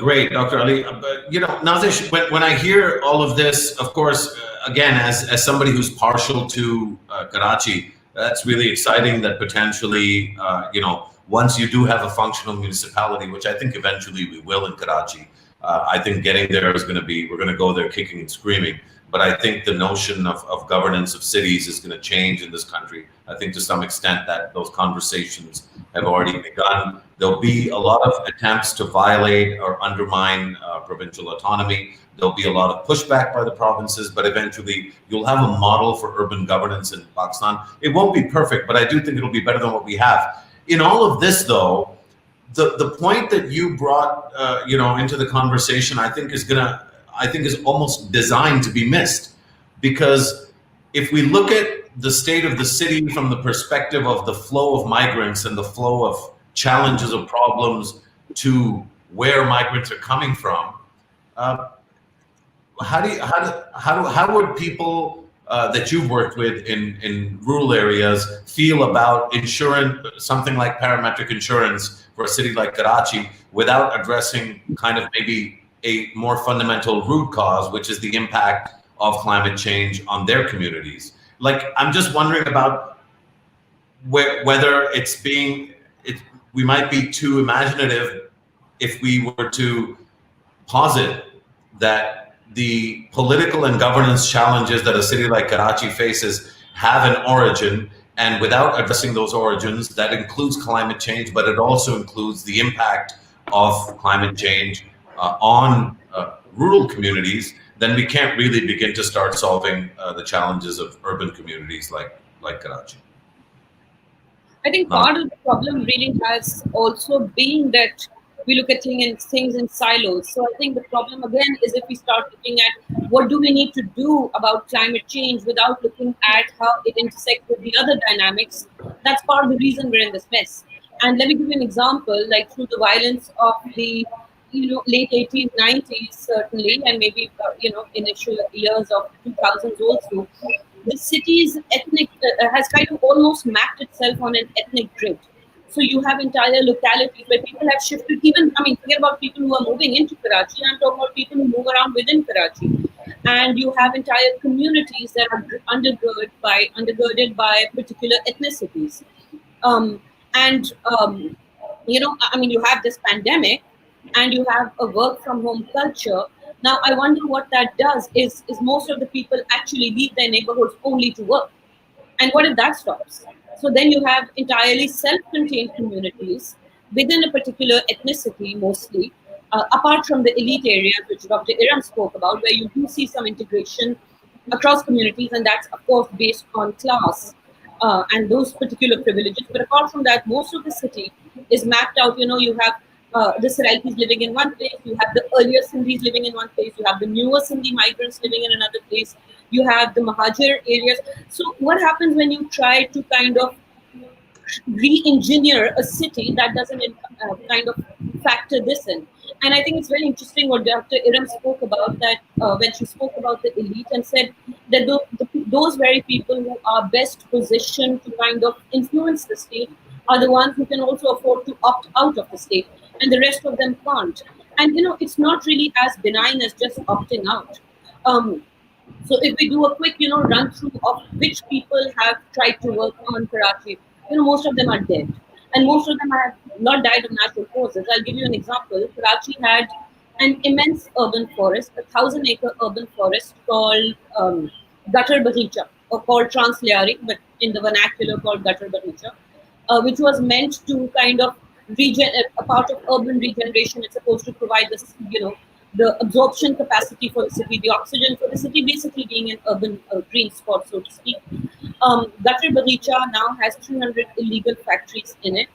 Great, Dr. Ali. Nazish, when I hear all of this, of course, again, as somebody who's partial to Karachi, that's really exciting that potentially, once you do have a functional municipality, which I think eventually we will in Karachi, I think getting there is we're going to go there kicking and screaming. But I think the notion of governance of cities is going to change in this country. I think to some extent that those conversations have already begun. There'll be a lot of attempts to violate or undermine provincial autonomy. There'll be a lot of pushback by the provinces, but eventually you'll have a model for urban governance in Pakistan. It won't be perfect, but I do think it'll be better than what we have. In all of this, though, the point that you brought into the conversation, I think is almost designed to be missed, because if we look at the state of the city from the perspective of the flow of migrants and the flow of challenges or problems to where migrants are coming from, how would people that you've worked with in rural areas feel about insurance, something like parametric insurance for a city like Karachi, without addressing kind of maybe a more fundamental root cause, which is the impact of climate change on their communities? Like, I'm just wondering about whether we might be too imaginative if we were to posit that the political and governance challenges that a city like Karachi faces have an origin, and without addressing those origins, that includes climate change, but it also includes the impact of climate change on rural communities, then we can't really begin to start solving the challenges of urban communities like Karachi. I think part of the problem really has also been that we look at things in silos. So I think the problem again is if we start looking at what do we need to do about climate change without looking at how it intersects with the other dynamics, that's part of the reason we're in this mess. And let me give you an example, like through the violence of the late 80s, 90s certainly, and maybe initial years of 2000s also, the city's ethnic has kind of almost mapped itself on an ethnic grid. So you have entire localities where people have shifted. Forget about people who are moving into Karachi. I'm talking about people who move around within Karachi, and you have entire communities that are undergirded by particular ethnicities. You have this pandemic, and you have a work from home culture. Now, I wonder what that does is most of the people actually leave their neighborhoods only to work. And what if that stops? So then you have entirely self-contained communities within a particular ethnicity mostly, apart from the elite areas, which Dr. Erum spoke about, where you do see some integration across communities, and that's, of course, based on class and those particular privileges. But apart from that, most of the city is mapped out. You have the Saraikis living in one place, you have the earlier Sindhis living in one place, you have the newer Sindhi migrants living in another place, you have the Mahajir areas. So what happens when you try to kind of re-engineer a city that doesn't kind of factor this in? And I think it's very interesting what Dr. Erum spoke about, that when she spoke about the elite and said that those very people who are best positioned to kind of influence the state are the ones who can also afford to opt out of the state, and the rest of them can't. And it's not really as benign as just opting out. So if we do a quick, run through of which people have tried to work on Karachi, most of them are dead. And most of them have not died of natural causes. I'll give you an example. Karachi had an immense urban forest, a 1,000-acre urban forest called Gutter Bagicha, or called Transliari, but in the vernacular called Gutter Bagicha, which was meant to kind of a part of urban regeneration. It's supposed to provide this, the absorption capacity for the city, the oxygen for the city, basically being an urban green spot, so to speak. Gutter Bagicha now has 300 illegal factories in it.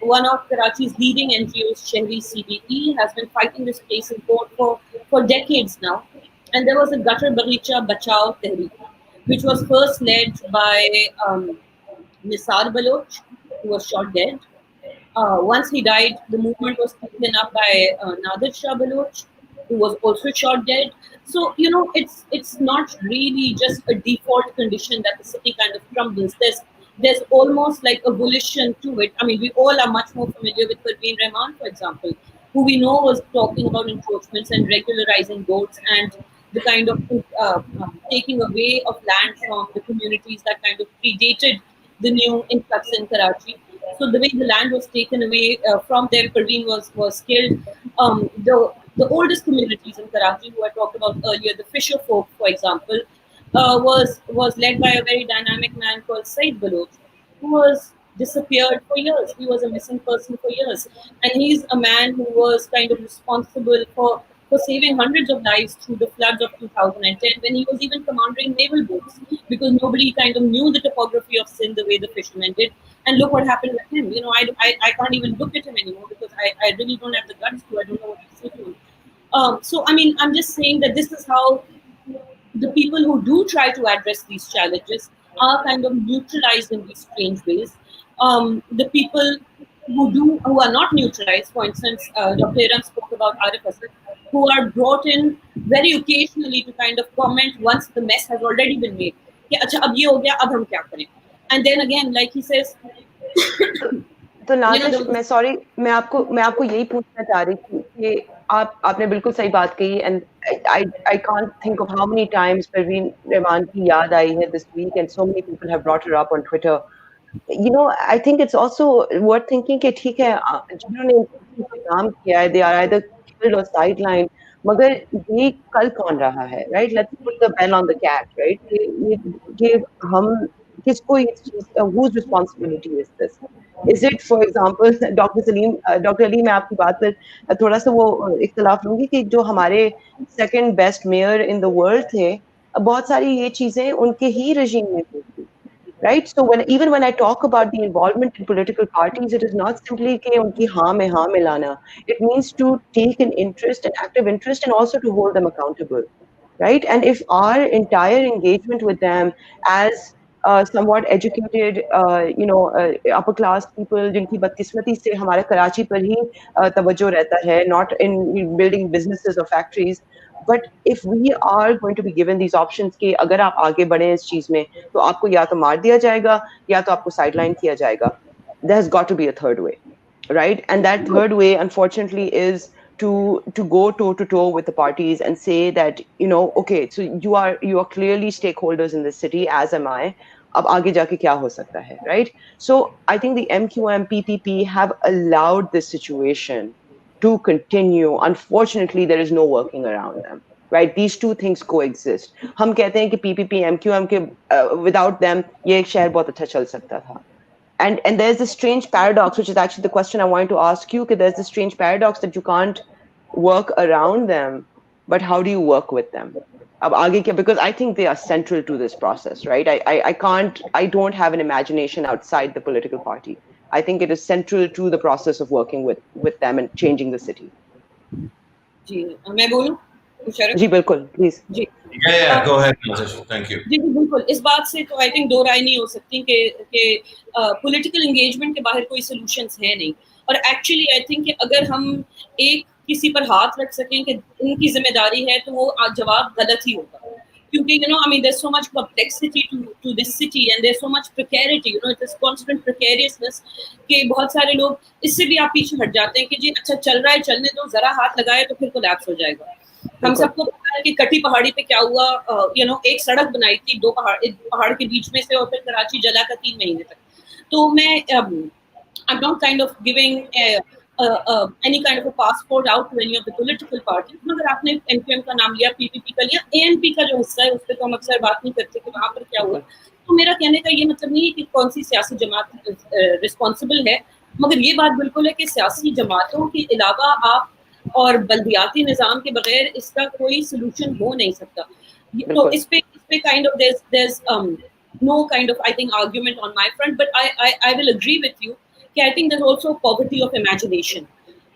One of Karachi's leading NGOs, Shehri CBE, has been fighting this case in court for decades now. And there was a Gutter Bagicha Bachao Tehreek, which was first led by Nisar Baloch, who was shot dead. Once he died, the movement was taken up by Nadir Shah Baloch, who was also shot dead. So, it's not really just a default condition that the city kind of crumbles. There's almost like a volition to it. I mean, we all are much more familiar with Parveen Rahman, for example, who we know was talking about encroachments and regularizing roads and the kind of taking away of land from the communities that kind of predated the new influx in Karachi. So the way the land was taken away from there, Parveen was killed. The oldest communities in Karachi, who I talked about earlier, the fisher folk, for example, was led by a very dynamic man called Said Baloch, who was disappeared for years. He was a missing person for years. And he's a man who was kind of responsible for saving hundreds of lives through the floods of 2010, when he was even commanding naval boats, because nobody kind of knew the topography of Sindh the way the fishermen did. And look what happened with him. I can't even look at him anymore because I really don't have the guts to. I don't know what to say to him. So, I mean, I'm just saying that this is how the people who do try to address these challenges are kind of neutralized in these strange ways. The people who are not neutralized, for instance, Dr. Erum spoke about Arif Asad, who are brought in very occasionally to kind of comment once the mess has already been made. Acha, ab ye ho gaya, ab hum kya kare? And then again, like he says, तो नाजिश, मैं आपको यही पूछना चाह रही थी कि आपने बिल्कुल सही बात कही, and I can't think of how many times Parveen Rahman की याद आई है this week, and so many people have brought her up on Twitter. I think it's also worth thinking कि ठीक है, जिन्होंने काम किया है, they are either killed or sidelined, मगर ये कल कौन रहा है, right? Let's put the bell on the cat, right? ये हम किसको whose responsibility is this? Is it, for example, Dr. Ali, मैं आपकी बात पर थोड़ा सा वो इख्तिलाफ लूंगी कि जो हमारे second best mayor in the world थे, बहुत सारी ये चीजें उनके ही regime में थी, right? So even when I talk about the involvement in political parties, it is not simply कि उनकी हाँ में हाँ मिलाना. It means to take an interest, an active interest, and also to hold them accountable, right? And if our entire engagement with them as somewhat educated, upper class people, जिनकी बदकिस्मती से हमारे कराची पर ही तवज्जो रहता है, not in building businesses or factories, but if we are going to be given these options कि अगर आप आगे बढ़े इस चीज में, तो आपको या तो मार दिया जाएगा या तो आपको sideline किया जाएगा. There's got to be a third way, right? And that third way, unfortunately, is to go toe to toe with the parties and say that, okay, so you are clearly stakeholders in this city, as am I. अब आगे जाके क्या हो सकता है, right? So I think the MQM PPP have allowed this situation to continue. Unfortunately, there is no working around them, right? These two things coexist. हम कहते हैं कि PPP MQM के without them ये एक शहर बहुत अच्छा चल सकता था. And there's this strange paradox, which is actually the question I wanted to ask you. There's this strange paradox that you can't work around them, but how do you work with them? Ab aage kya, because I think they are central to this process, right? I don't have an imagination outside the political party. I think it is central to the process of working with them and changing the city. जी मैं बोलूं मुशर्रफ? जी बिल्कुल, please. Ji Yeah, go ahead, Nazish. Thank you. जी बिल्कुल, इस बात से तो I think दो राय नहीं हो सकती कि पॉलिटिकल एंगेजमेंट के बाहर कोई सॉल्यूशंस है नहीं। और एक्चुअली आई थिंक कि अगर हम एक किसी पर हाथ रख सकें कि इनकी जिम्मेदारी है, तो वो जवाब गलत ही होगा, क्योंकि you know I mean there so much complexity to this city and there so much precarity, you know it is constant precariousness, कि बहुत सारे लोग इससे भी आप पीछे हट जाते हैं कि जी अच्छा चल रहा है, चलने दो, जरा हाथ लगाए तो फिर कोलैप्स हो जाएगा। हम सबको पता है कि कटी पहाड़ी पे क्या हुआ, यू नो एक सड़क बनाई थी दो पहाड़ के बीच में से, और फिर कराची जला का 3 महीने तक। तो मैं I'm not kind of giving any kind of a passport out to any of the political parties, मगर आपने MQM का नाम लिया, PPP का लिया, ANP का जो हिस्सा है उस पर तो हम अक्सर बात नहीं करते कि वहाँ पर क्या हुआ। तो मेरा कहने का ये मतलब नहीं है कि कौन सी सियासी जमात रिस्पॉन्सिबल है, मगर ये बात बिल्कुल है कि सियासी जमातों के अलावा आप और बल्दियाती निज़ाम के बगैर इसका कोई सलूशन हो नहीं सकता। तो इस पे kind of there's no kind of I think argument on my front, but I will agree with you कि I think there's also poverty of imagination,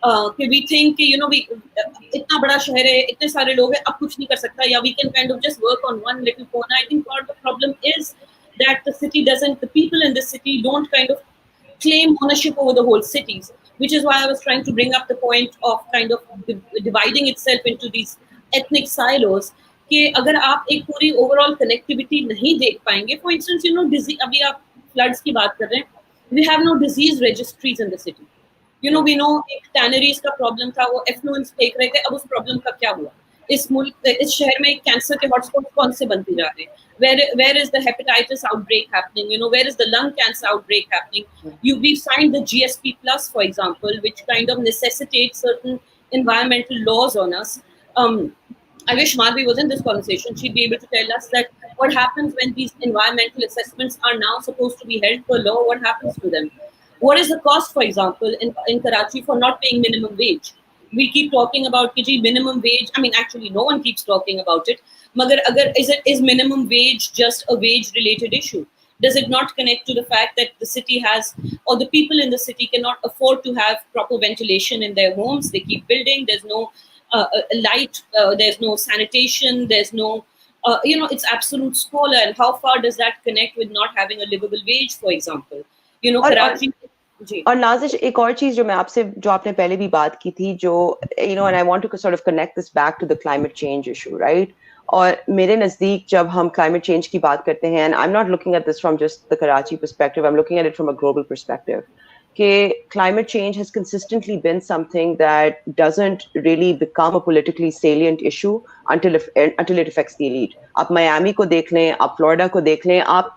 कि we think कि you know इतना बड़ा शहर है, इतने सारे लोग हैं, अब कुछ नहीं कर सकता, या we can kind of just work on one little corner. I think part of the problem is that the people in the city don't kind of claim ownership over the whole cities, which is why I was trying to bring up the point of kind of dividing itself into these ethnic silos, कि अगर आप एक पूरी overall connectivity नहीं देख पाएंगे, for instance you know अभी आप फ्लड्स की बात कर रहे हैं, we have no disease registries in the city, you know we know एक टैनरीज का प्रॉब्लम था, वो एफ्लुएंस फेंक रहे थे, अब उस प्रॉब्लम का क्या हुआ? इस शहर में कैंसर के हॉटस्पॉट कौन से बनते जा रहे हैं? Where is the hepatitis outbreak happening? You know, where is the lung cancer outbreak happening? We've signed the GSP Plus, for example, which kind of necessitates certain environmental laws on us. I wish Madhvi was in this conversation. She'd be able to tell us that what happens when these environmental assessments are now supposed to be held per law, what happens to them? What is the cost, for example, in Karachi for not paying minimum wage? We keep talking about minimum wage. I mean, actually, no one keeps talking about it. Magar is minimum wage just a wage-related issue? Does it not connect to the fact that the city has, or the people in the city cannot afford to have proper ventilation in their homes? They keep building. There's no light. There's no sanitation. There's no, you know, it's absolute squalor. And how far does that connect with not having a livable wage, for example? You know, Karachi. और नाजिश, एक और चीज जो मैं आपसे, जो आपने पहले भी बात की थी, जो you know, and I want to sort of connect this back to the climate change issue, right? और मेरे नजदीक जब हम क्लाइमेट चेंज की बात करते हैं, and I am not looking at this from just the Karachi perspective, I am looking at it from a global perspective, कि climate change has consistently been something that doesn't really become a politically salient issue until it affects the elite. आप Miami को देख लें, आप Florida को देख लें, आप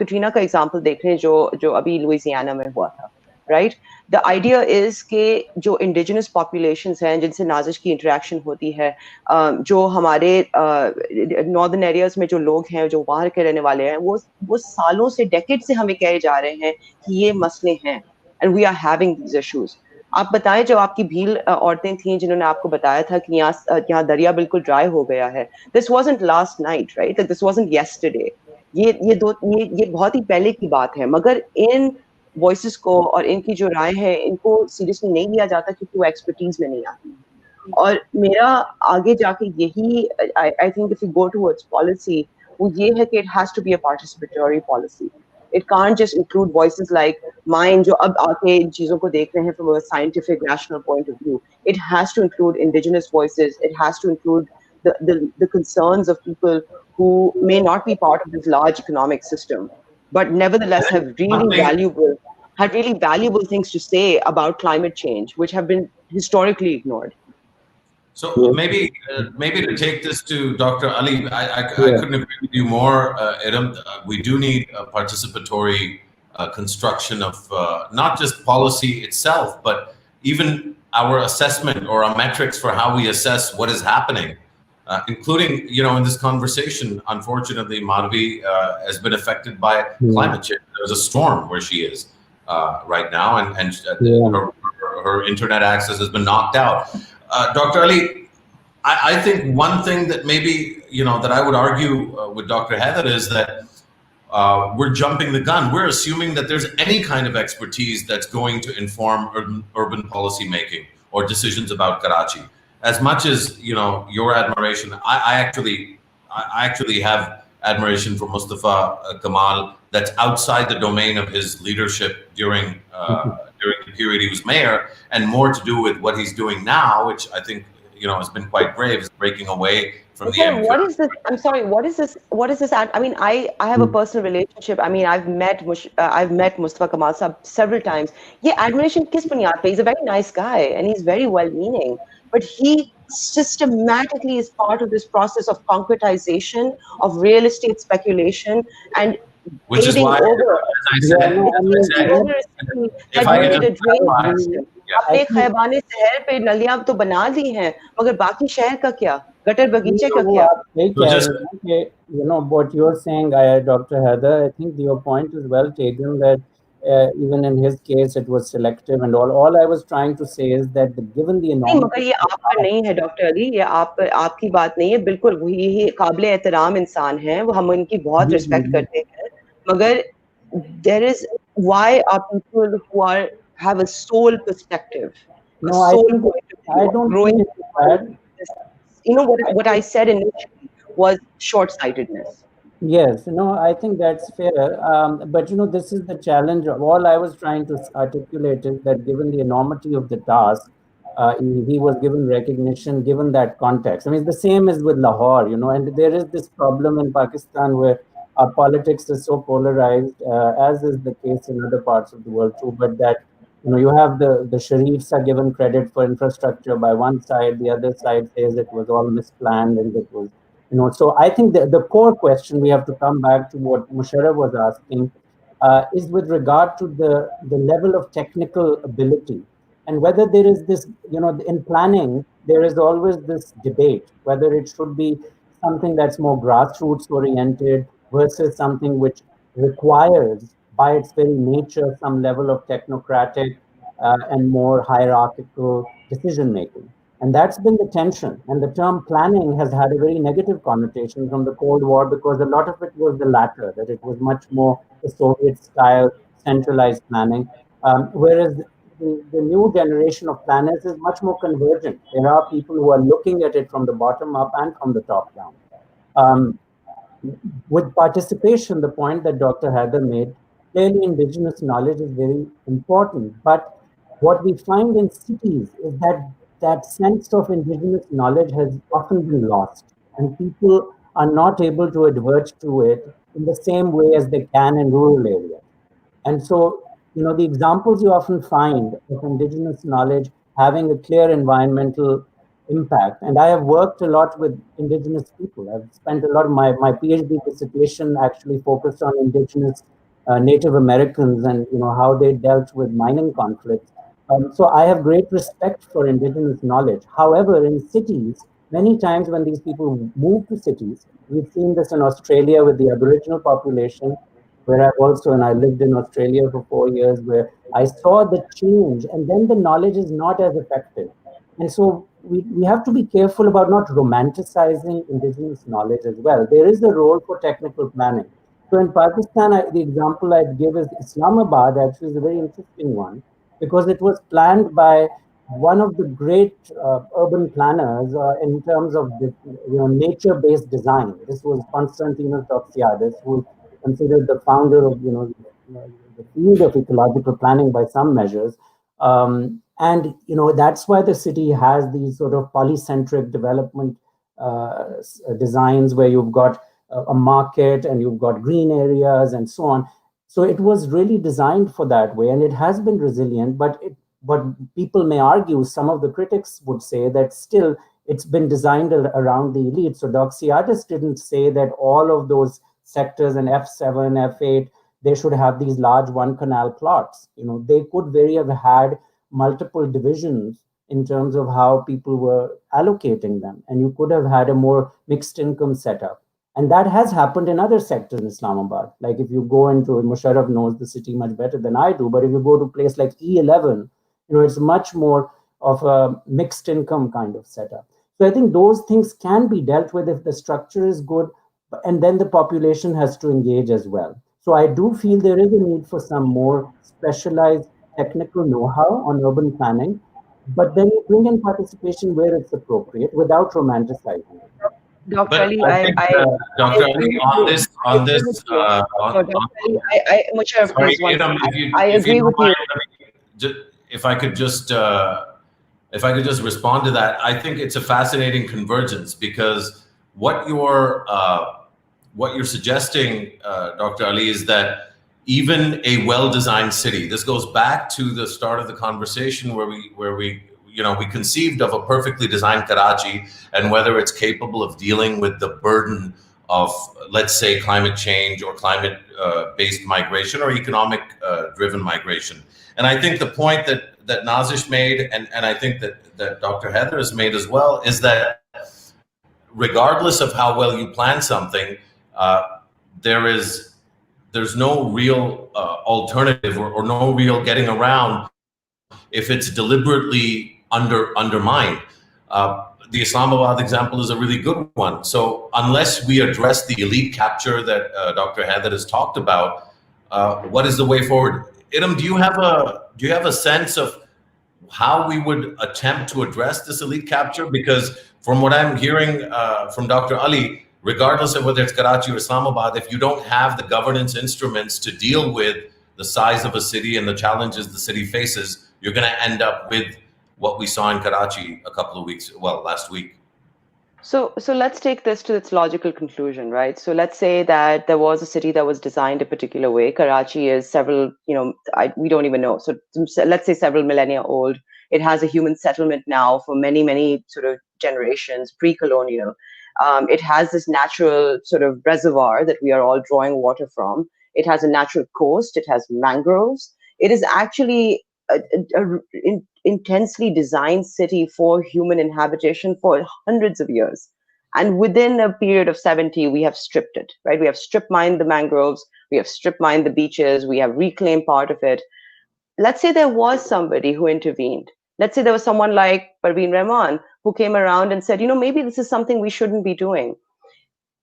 Katrina का example देख लें जो अभी Louisiana में हुआ था, right? The idea is कि जो indigenous populations हैं जिनसे नाजिश की interaction होती है, जो हमारे northern areas में जो लोग हैं, जो वहाँ के रहने वाले हैं, वो सालों से, decades से हमें कहे जा रहे हैं कि ये मसले हैं, and we are having these issues. आप बताएं, जो आपकी भील औरतें थीं जिन्होंने आपको बताया था कि यहाँ दरिया बिल्कुल ड्राई हो गया है, this wasn't last night, right? Like this wasn't yesterday. ये बहुत ही पहले की बात है, मगर इन वॉइसेस को और इनकी जो राय है, इनको सीरियसली नहीं लिया जाता क्योंकि वो एक्सपर्टीज में नहीं आती। और मेरा आगे जाके यही, I think if you go towards policy, वो ये है कि it has to be a participatory policy. It can't just include voices like mine, जो अब आके इन चीजों को देख रहे हैं from a scientific, rational point of view. It has to include indigenous voices. It has to include the concerns of people who may not be part of this large economic system, but nevertheless have really valuable things to say about climate change, which have been historically ignored. So maybe to take this to Dr. Ali, I couldn't agree with you more, Erum. We do need a participatory construction of not just policy itself, but even our assessment or our metrics for how we assess what is happening, including, you know, in this conversation, unfortunately, Madhvi has been affected by climate change. There's a storm where she is right now, and her internet access has been knocked out. Dr. Ali, I think one thing that maybe, that I would argue with Dr. Haider is that we're jumping the gun. We're assuming that there's any kind of expertise that's going to inform urban policy making or decisions about Karachi. As much as, your admiration, I actually have admiration for Mustafa Kamal that's outside the domain of his leadership during the period he was mayor, and more to do with what he's doing now, which I think has been quite brave, is breaking away from the MP. What is this? I'm sorry. What is this? What is this? I mean, I have a personal relationship. I mean, I've met Mustafa Kamal several times. Yeah, admiration kis bunyad pe. He's a very nice guy and he's very well-meaning, but he systematically is part of this process of concretization of real estate speculation and which is why, as I said, if I can अपने खैबाने शहर पे नलियां तो बना ली हैं, मगर बाकी शहर का क्या, गटर बगीचे का क्या? What you're saying, Dr. Haider, I think your point is well taken, that even in his case it was selective and all I was trying to say is that given the नहीं, मगर ये आपका नहीं है doctor Ali, ये आपकी बात नहीं है, बिल्कुल वही काबिले एहतराम इंसान हैं, वो हम उनकी बहुत रिस्पेक्ट करते हैं, मगर there is, why are people who have a soul perspective, no, I don't think it's bad. What I said initially was short-sightedness. Yes, I think that's fair. But this is the challenge. All I was trying to articulate is that given the enormity of the task, he was given recognition given that context. I mean, it's the same as with Lahore, and there is this problem in Pakistan where our politics is so polarized, as is the case in other parts of the world too, but that you have the Sharifs are given credit for infrastructure by one side, the other side says it was all misplanned and it was, so I think the core question we have to come back to what Musharraf was asking is with regard to the level of technical ability and whether there is this, in planning, there is always this debate, whether it should be something that's more grassroots oriented versus something which requires by its very nature some level of technocratic and more hierarchical decision making. And that's been the tension. And the term planning has had a very negative connotation from the Cold War because a lot of it was the latter, that it was much more the Soviet style centralized planning. Whereas the new generation of planners is much more convergent. There are people who are looking at it from the bottom up and from the top down. With participation, the point that Dr. Haider made, clearly indigenous knowledge is very important. But what we find in cities is that sense of indigenous knowledge has often been lost, and people are not able to advert to it in the same way as they can in rural areas. And so, the examples you often find of indigenous knowledge having a clear environmental impact. And I have worked a lot with indigenous people. I've spent a lot of my PhD dissertation actually focused on indigenous Native Americans and how they dealt with mining conflicts. So I have great respect for indigenous knowledge. However, in cities, many times when these people move to cities, we've seen this in Australia with the Aboriginal population, where I lived in Australia for 4 years, where I saw the change, and then the knowledge is not as effective. And so we have to be careful about not romanticizing indigenous knowledge as well. There is a role for technical planning. So in Pakistan, the example I'd give is Islamabad actually is a very interesting one, because it was planned by one of the great urban planners in terms of nature-based design. This was Constantinos Doxiadis, who is considered the founder of the field of ecological planning by some measures. And that's why the city has these sort of polycentric development designs where you've got a market and you've got green areas and so on. So it was really designed for that way, and it has been resilient. But people may argue, some of the critics would say that still it's been designed around the elite. So Doxiadis didn't say that all of those sectors in F7, F8, they should have these large one canal plots. They could very have had multiple divisions in terms of how people were allocating them, and you could have had a more mixed income setup. And that has happened in other sectors in Islamabad. Like if you go into, Musharraf knows the city much better than I do, but if you go to a place like E11, it's much more of a mixed income kind of setup. So I think those things can be dealt with if the structure is good, and then the population has to engage as well. So I do feel there is a need for some more specialized technical know-how on urban planning, but then you bring in participation where it's appropriate without romanticizing it. Dr. But Ali, I think, I Dr. agree Ali, with on you. this, I agree with you. No, Dr. Ali, Musharraf, sorry, please, one Erum, second. I agree with you. if I could just respond to that, I think it's a fascinating convergence, because what you're suggesting, Dr. Ali, is that even a well-designed city, this goes back to the start of the conversation where we conceived of a perfectly designed Karachi and whether it's capable of dealing with the burden of, let's say, climate change or climate based migration or economic driven migration. And I think the point that Nazish made, and I think that Dr. Haider has made as well, is that regardless of how well you plan something, there's no real alternative or no real getting around if it's deliberately undermined. The Islamabad example is a really good one. So unless we address the elite capture that Dr. Haider has talked about, what is the way forward? Erum, do you have a sense of how we would attempt to address this elite capture? Because from what I'm hearing from Dr. Ali, regardless of whether it's Karachi or Islamabad, if you don't have the governance instruments to deal with the size of a city and the challenges the city faces, you're going to end up with what we saw in Karachi last week. So let's take this to its logical conclusion, right? So let's say that there was a city that was designed a particular way. Karachi is several, we don't even know. So let's say several millennia old. It has a human settlement now for many, many sort of generations, pre-colonial. It has this natural sort of reservoir that we are all drawing water from. It has a natural coast. It has mangroves. It is actually an intensely designed city for human inhabitation for hundreds of years. And within a period of 70, we have stripped it, right? We have strip mined the mangroves. We have strip mined the beaches. We have reclaimed part of it. Let's say there was somebody who intervened. Let's say there was someone like Parveen Rahman who came around and said, maybe this is something we shouldn't be doing.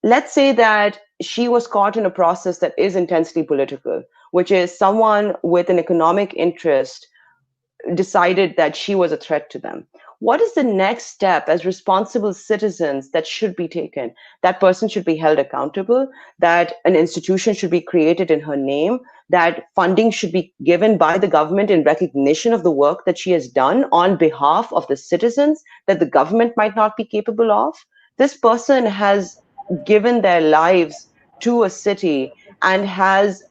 Let's say that she was caught in a process that is intensely political, which is someone with an economic interest decided that she was a threat to them. What is the next step as responsible citizens that should be taken? That person should be held accountable, that an institution should be created in her name, that funding should be given by the government in recognition of the work that she has done on behalf of the citizens that the government might not be capable of. This person has given their lives to a city and has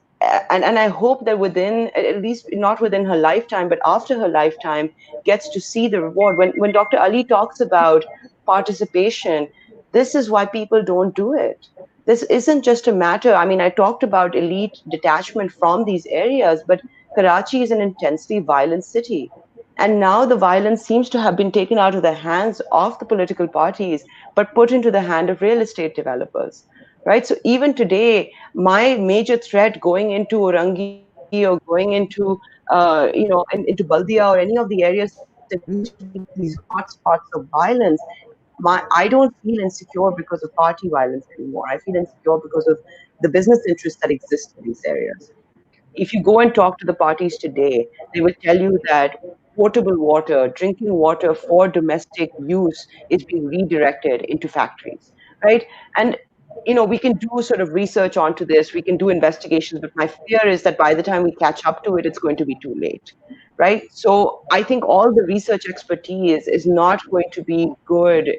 and I hope that within, at least not within her lifetime, but after her lifetime, gets to see the reward. When Dr. Ali talks about participation, this is why people don't do it. This isn't just a matter, I talked about elite detachment from these areas, but Karachi is an intensely violent city. And now the violence seems to have been taken out of the hands of the political parties, but put into the hand of real estate developers. Right. So even today, my major threat going into Orangi or going into, into Baldia or any of the areas that used to be these hotspots of violence, I don't feel insecure because of party violence anymore. I feel insecure because of the business interests that exist in these areas. If you go and talk to the parties today, they will tell you that potable water, drinking water for domestic use is being redirected into factories, right? And we can do sort of research onto this, we can do investigations, but my fear is that by the time we catch up to it, it's going to be too late, right? So I think all the research expertise is not going to be good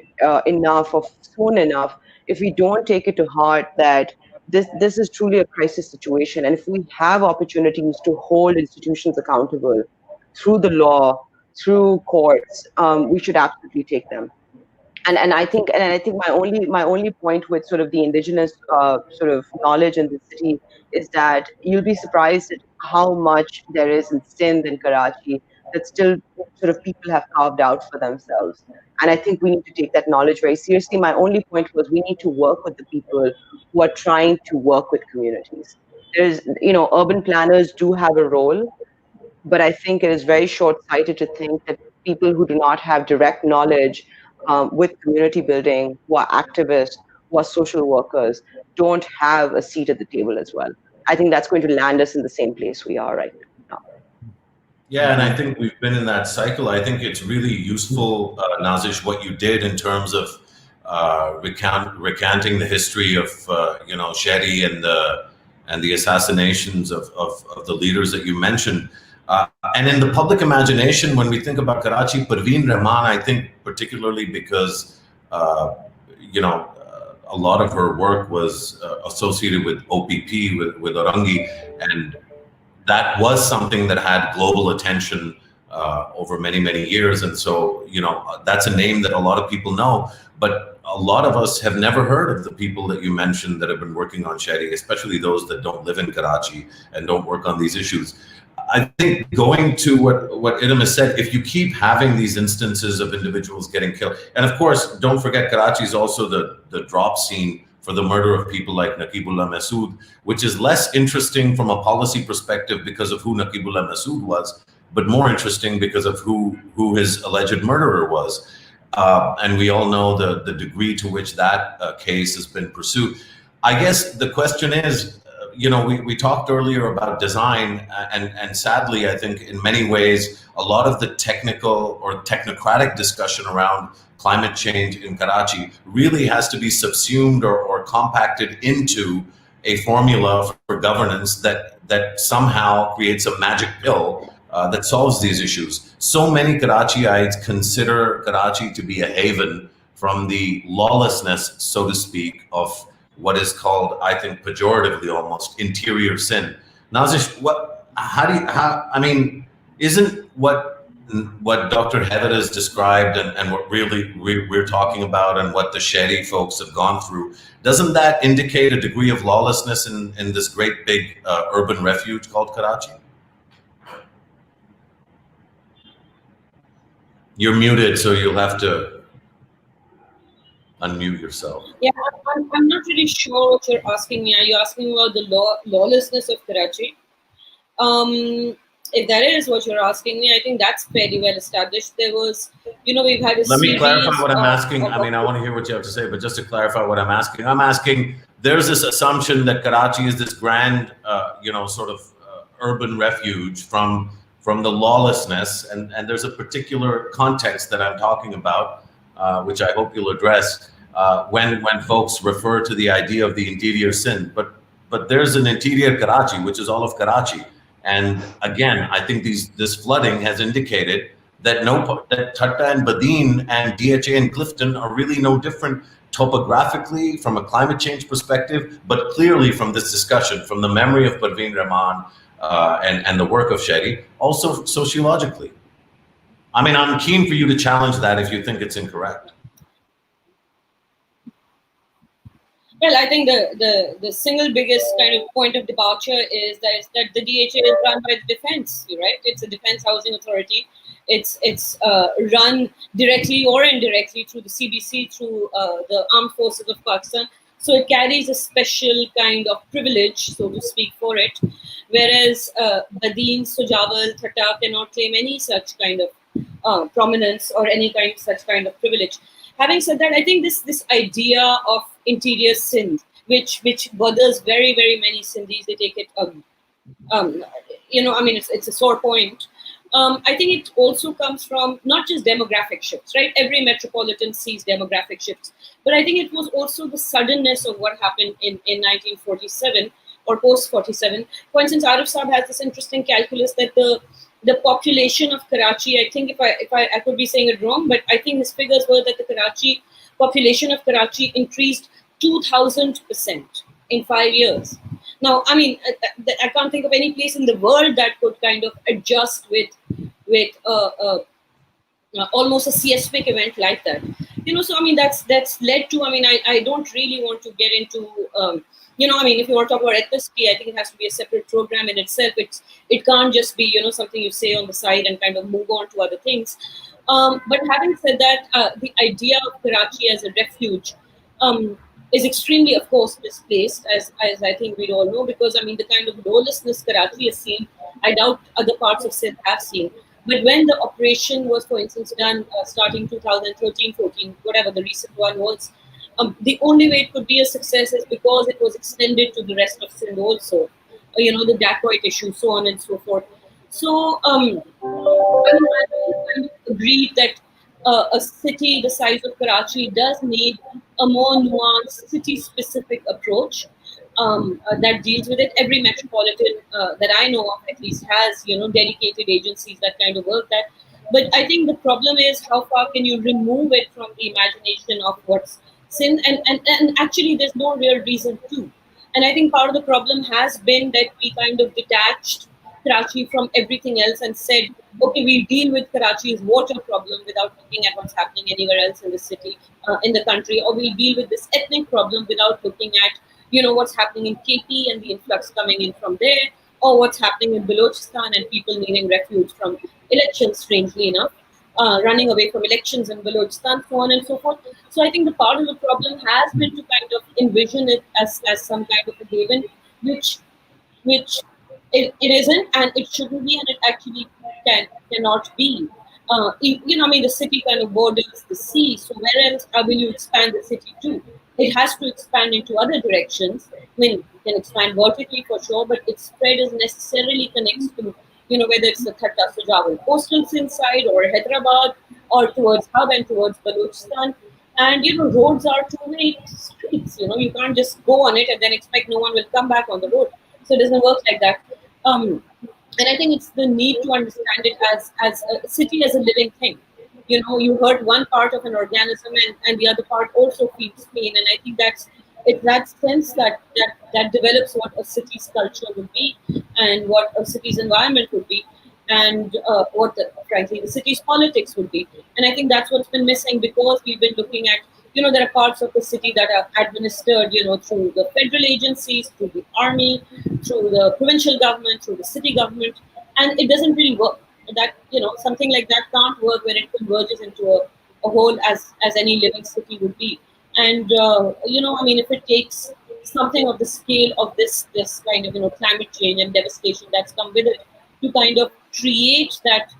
enough or soon enough if we don't take it to heart that this is truly a crisis situation. And if we have opportunities to hold institutions accountable through the law, through courts, we should absolutely take them. And I think my only point with sort of the indigenous sort of knowledge in the city is that you'll be surprised at how much there is in Sindh and Karachi that still sort of people have carved out for themselves. And I think we need to take that knowledge very seriously. My only point was we need to work with the people who are trying to work with communities. There's, urban planners do have a role, but I think it is very short-sighted to think that people who do not have direct knowledge with community building, who are activists, who are social workers, don't have a seat at the table as well. I think that's going to land us in the same place we are right now. Yeah, and I think we've been in that cycle. I think it's really useful, Nazish, what you did in terms of recanting the history of Sherry and the assassinations of the leaders that you mentioned. And in the public imagination, when we think about Karachi, Parveen Rahman, I think particularly because a lot of her work was associated with OPP, with Orangi, and that was something that had global attention over many, many years. And so, that's a name that a lot of people know, but a lot of us have never heard of the people that you mentioned that have been working on Sherry, especially those that don't live in Karachi and don't work on these issues. I think going to what Erum has said, if you keep having these instances of individuals getting killed, and of course, don't forget Karachi is also the drop scene for the murder of people like Naqibullah Masood, which is less interesting from a policy perspective because of who Naqibullah Masood was, but more interesting because of who his alleged murderer was. And we all know the degree to which that case has been pursued. I guess the question is, we talked earlier about design, and sadly, I think in many ways, a lot of the technical or technocratic discussion around climate change in Karachi really has to be subsumed or compacted into a formula for governance that somehow creates a magic pill that solves these issues. So many Karachiites consider Karachi to be a haven from the lawlessness, so to speak, of what is called, I think, pejoratively almost, interior sin. Nazish, isn't what Dr. Haider has described and what really we're talking about and what the Sherry folks have gone through, doesn't that indicate a degree of lawlessness in this great big urban refuge called Karachi? You're muted, so you'll have to unmute yourself. Yeah, I'm not really sure what you're asking me. Are you asking about the lawlessness of Karachi? If that is what you're asking me, I think that's fairly well established. There was, we've had a Let me clarify what I'm asking. I want to hear what you have to say, but just to clarify what I'm asking, there's this assumption that Karachi is this grand, urban refuge from the lawlessness, and there's a particular context that I'm talking about, which I hope you'll address when folks refer to the idea of the interior sin. But there's an interior Karachi, which is all of Karachi. And again, I think this flooding has indicated that that Thatta and Badin and DHA and Clifton are really no different topographically from a climate change perspective, but clearly from this discussion, from the memory of Parveen Rahman and the work of Sherry, also sociologically. I'm keen for you to challenge that if you think it's incorrect. Well, I think the single biggest kind of point of departure is that the DHA is run by the defense, right? It's a defense housing authority. It's run directly or indirectly through the CBC, through the armed forces of Pakistan. So it carries a special kind of privilege, so to speak, for it. Whereas Badin, Sujawal, Thatta cannot claim any such kind of prominence or any such kind of privilege. Having said that, I think this idea of interior Sindh, which bothers very, very many Sindhis, they take it, it's a sore point. I think it also comes from not just demographic shifts, right? Every metropolitan sees demographic shifts, but I think it was also the suddenness of what happened in 1947 or post 47. For instance, Arif Saab has this interesting calculus that the population of Karachi, I think if I could be saying it wrong, but I think his figures were that the population of Karachi increased 2,000% in 5 years. Now, I can't think of any place in the world that could kind of adjust with almost a seismic event like that. So that's led to. I don't really want to get into. If you want to talk about ethnicity, I think it has to be a separate program in itself. It can't just be, something you say on the side and kind of move on to other things. But having said that, the idea of Karachi as a refuge is extremely, of course, misplaced, as I think we all know, because the kind of lawlessness Karachi has seen, I doubt other parts of Sindh have seen. But when the operation was, for instance, done starting 2013, 14, whatever the recent one was, the only way it could be a success is because it was extended to the rest of Sindh also. The dacoit issue, so on and so forth. So, I kind of agreed that a city the size of Karachi does need a more nuanced, city-specific approach that deals with it. Every metropolitan that I know of, at least, has dedicated agencies that kind of work that. But I think the problem is how far can you remove it from the imagination of what's sin, and actually there's no real reason to. And I think part of the problem has been that we kind of detached Karachi from everything else and said, okay, we'll deal with Karachi's water problem without looking at what's happening anywhere else in the city, in the country, or we'll deal with this ethnic problem without looking at, what's happening in KP and the influx coming in from there, or what's happening in Balochistan and people needing refuge from elections, strangely enough, running away from elections in Balochistan, so on and so forth. So I think the part of the problem has been to kind of envision it as some kind of a haven, which it isn't, and it shouldn't be, and it actually cannot be. The city kind of borders the sea, so where else will you expand the city to? It has to expand into other directions. I mean, it can expand vertically for sure, but its spread is necessarily connects to, whether it's the Thatta Sujawal coastal Sindh side or Hyderabad or towards Hub and towards Balochistan. And, roads are two-way streets. You can't just go on it and then expect no one will come back on the road. So it doesn't work like that. And I think it's the need to understand it as a city as a living thing. You hurt one part of an organism and the other part also feels pain. And I think that's that sense that develops what a city's culture would be and what a city's environment would be and what, frankly, the city's politics would be. And I think that's what's been missing because we've been looking at, there are parts of the city that are administered, through the federal agencies, through the army, through the provincial government, through the city government, and it doesn't really work. That, something like that can't work when it converges into a whole as any living city would be. And, if it takes something of the scale of this kind of, climate change and devastation that's come with it to kind of create that,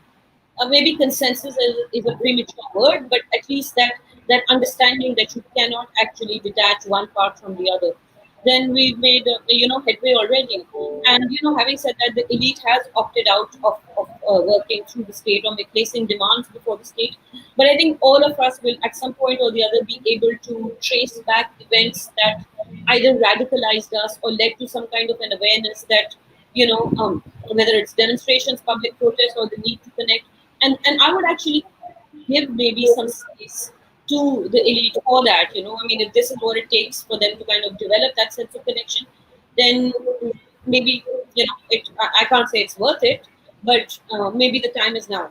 maybe consensus is a premature word, but at least that understanding that you cannot actually detach one part from the other, then we've made headway already. And having said that, the elite has opted out of working through the state or placing demands before the state. But I think all of us will at some point or the other be able to trace back events that either radicalized us or led to some kind of an awareness that whether it's demonstrations, public protests, or the need to connect. And I would actually give maybe some space to the elite for that. If this is what it takes for them to kind of develop that sense of connection, then maybe, I can't say it's worth it, but maybe the time is now.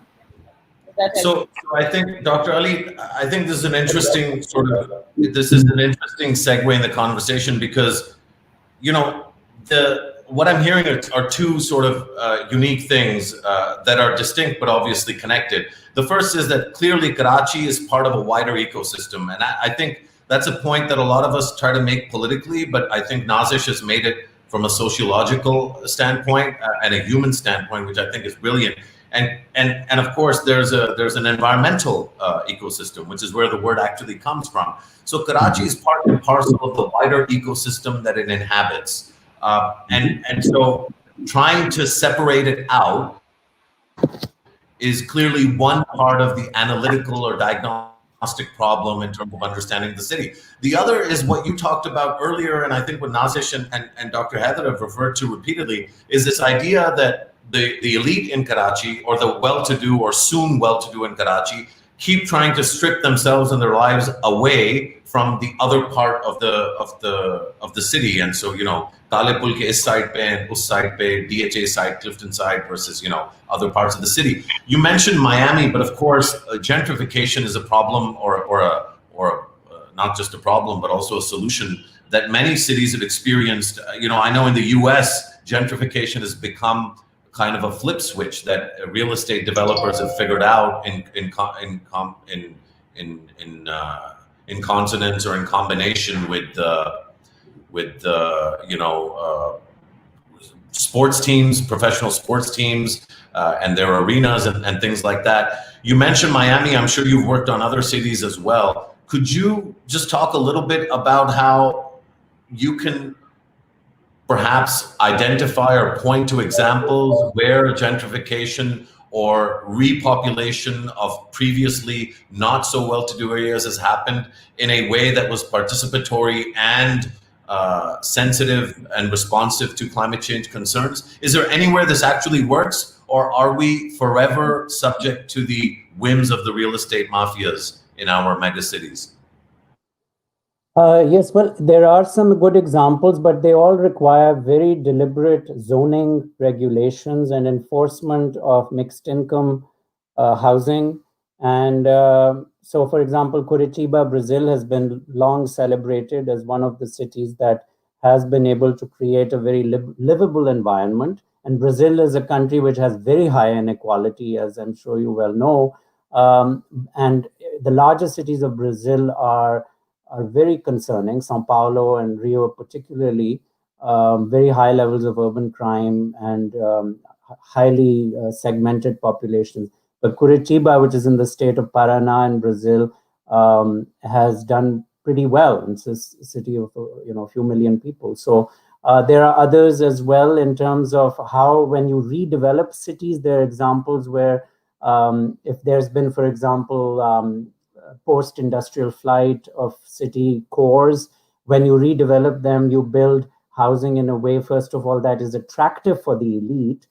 So I think, Dr. Ali, I think this is an interesting segue in the conversation because, what I'm hearing are two sort of unique things that are distinct but obviously connected. The first is that clearly Karachi is part of a wider ecosystem. And I think that's a point that a lot of us try to make politically, but I think Nazish has made it from a sociological standpoint and a human standpoint, which I think is brilliant. And of course, there's an environmental ecosystem, which is where the word actually comes from. So Karachi is part and parcel of the wider ecosystem that it inhabits. And so trying to separate it out is clearly one part of the analytical or diagnostic problem in terms of understanding the city. The other is what you talked about earlier, and I think what Nazish and Dr. Haider have referred to repeatedly, is this idea that the elite in Karachi, or the well-to-do or soon well-to-do in Karachi, keep trying to strip themselves and their lives away from the other part of the city. And so, Talipul ke is side pe and us side pe, DHA side, Clifton side versus, other parts of the city. You mentioned Miami, but of course, gentrification is a problem or not just a problem, but also a solution that many cities have experienced. I know in the US, gentrification has become kind of a flip switch that real estate developers have figured out in consonance or in combination with sports teams, professional sports teams, and their arenas and things like that. You mentioned Miami. I'm sure you've worked on other cities as well. Could you just talk a little bit about how you can perhaps identify or point to examples where gentrification or repopulation of previously not so well-to-do areas has happened in a way that was participatory and sensitive and responsive to climate change concerns? Is there anywhere this actually works, or are we forever subject to the whims of the real estate mafias in our megacities? Yes, well, there are some good examples, but they all require very deliberate zoning regulations and enforcement of mixed income housing. And so, for example, Curitiba, Brazil, has been long celebrated as one of the cities that has been able to create a very livable environment. And Brazil is a country which has very high inequality, as I'm sure you well know. And the largest cities of Brazil are very concerning. Sao Paulo and Rio particularly, very high levels of urban crime and highly segmented populations. But Curitiba, which is in the state of Paraná in Brazil, has done pretty well. It's a city of a few million people. So there are others as well in terms of how, when you redevelop cities, there are examples where if there's been, for example, post-industrial flight of city cores, when you redevelop them, you build housing in a way, first of all, that is attractive for the elite,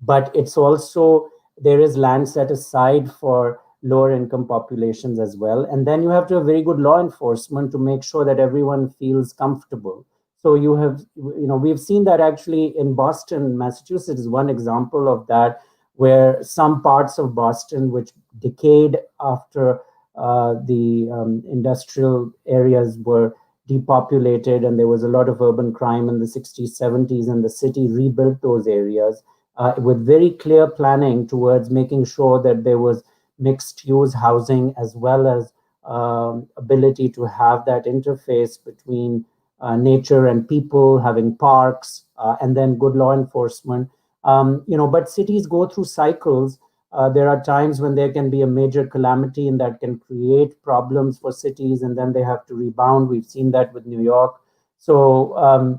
but it's also, there is land set aside for lower income populations as well. And then you have to have very good law enforcement to make sure that everyone feels comfortable. So you have, we've seen that actually in Boston, Massachusetts is one example of that, where some parts of Boston, which decayed after the industrial areas were depopulated and there was a lot of urban crime in the 60s, 70s, and the city rebuilt those areas with very clear planning towards making sure that there was mixed use housing, as well as ability to have that interface between nature and people, having parks, and then good law enforcement. But cities go through cycles. There are times when there can be a major calamity and that can create problems for cities, and then they have to rebound. We've seen that with New York. So,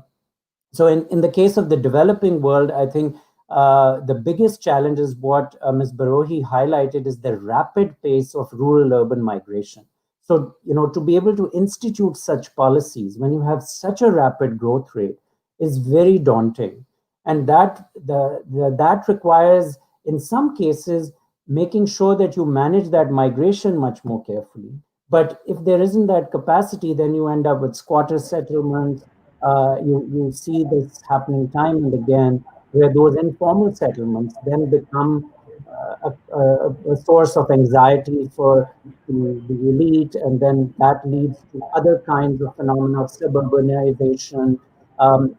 in the case of the developing world, I think the biggest challenge is what Ms. Brohi highlighted, is the rapid pace of rural-urban migration. So, to be able to institute such policies when you have such a rapid growth rate is very daunting. And that requires, in some cases, making sure that you manage that migration much more carefully. But if there isn't that capacity, then you end up with squatter settlements. You see this happening time and again, where those informal settlements then become a source of anxiety for the elite, and then that leads to other kinds of phenomena of suburbanization.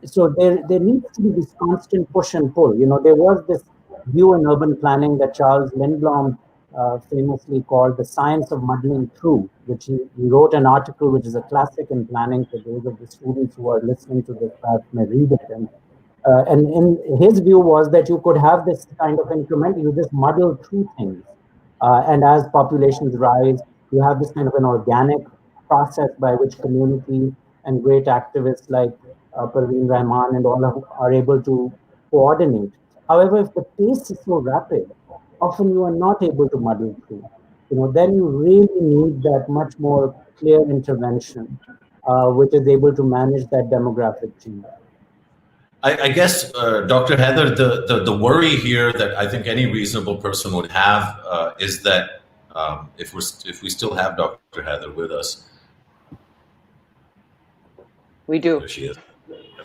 So there needs to be this constant push and pull. There was this view in urban planning that Charles Lindblom famously called the science of muddling through, which he wrote an article which is a classic in planning. For those of the students who are listening to this, perhaps may read it. And in his view was that you could have this kind of increment, you just muddle through things. And as populations rise, you have this kind of an organic process by which communities and great activists like Parveen Rahman and all are able to coordinate. However, if the pace is so rapid, often you are not able to muddle through. Then you really need that much more clear intervention, which is able to manage that demographic change. I guess, Dr. Haider, the worry here that I think any reasonable person would have is that if we still have Dr. Haider with us. We do. There she is.